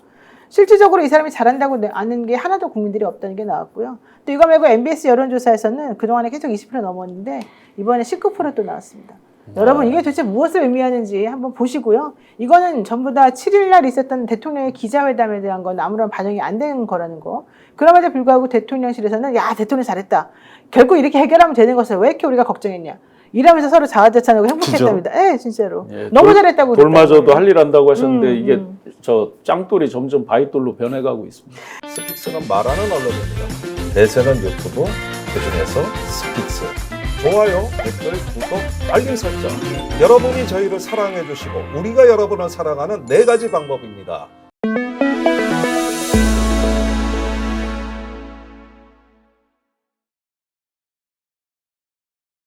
실질적으로 이 사람이 잘한다고 아는 게 하나도 국민들이 없다는 게 나왔고요. 또 이거 말고 MBS 여론조사에서는 그동안에 계속 20% 넘었는데 이번에 19% 또 나왔습니다. 여러분 이게 도대체 무엇을 의미하는지 한번 보시고요. 이거는 전부 다 7일날 있었던 대통령의 기자회담에 대한 건 아무런 반영이 안 되는 거라는 거. 그럼에도 불구하고 대통령실에서는 야 대통령 잘했다. 결국 이렇게 해결하면 되는 것을 왜 이렇게 우리가 걱정했냐. 이러면서 서로 자화자찬하고 행복했답니다. 네, 진짜로. 예, 너무 잘했다고. 돌마저도 할 일 한다고 하셨는데 이게 저 짱돌이 점점 바위돌로 변해가고 있습니다. 스픽스는 말하는 언론입니다. 대세는 유튜브, 그중에서 스픽스. 좋아요, 댓글, 구독, 알림 설정. 여러분이 저희를 사랑해 주시고 우리가 여러분을 사랑하는 4가지 방법입니다.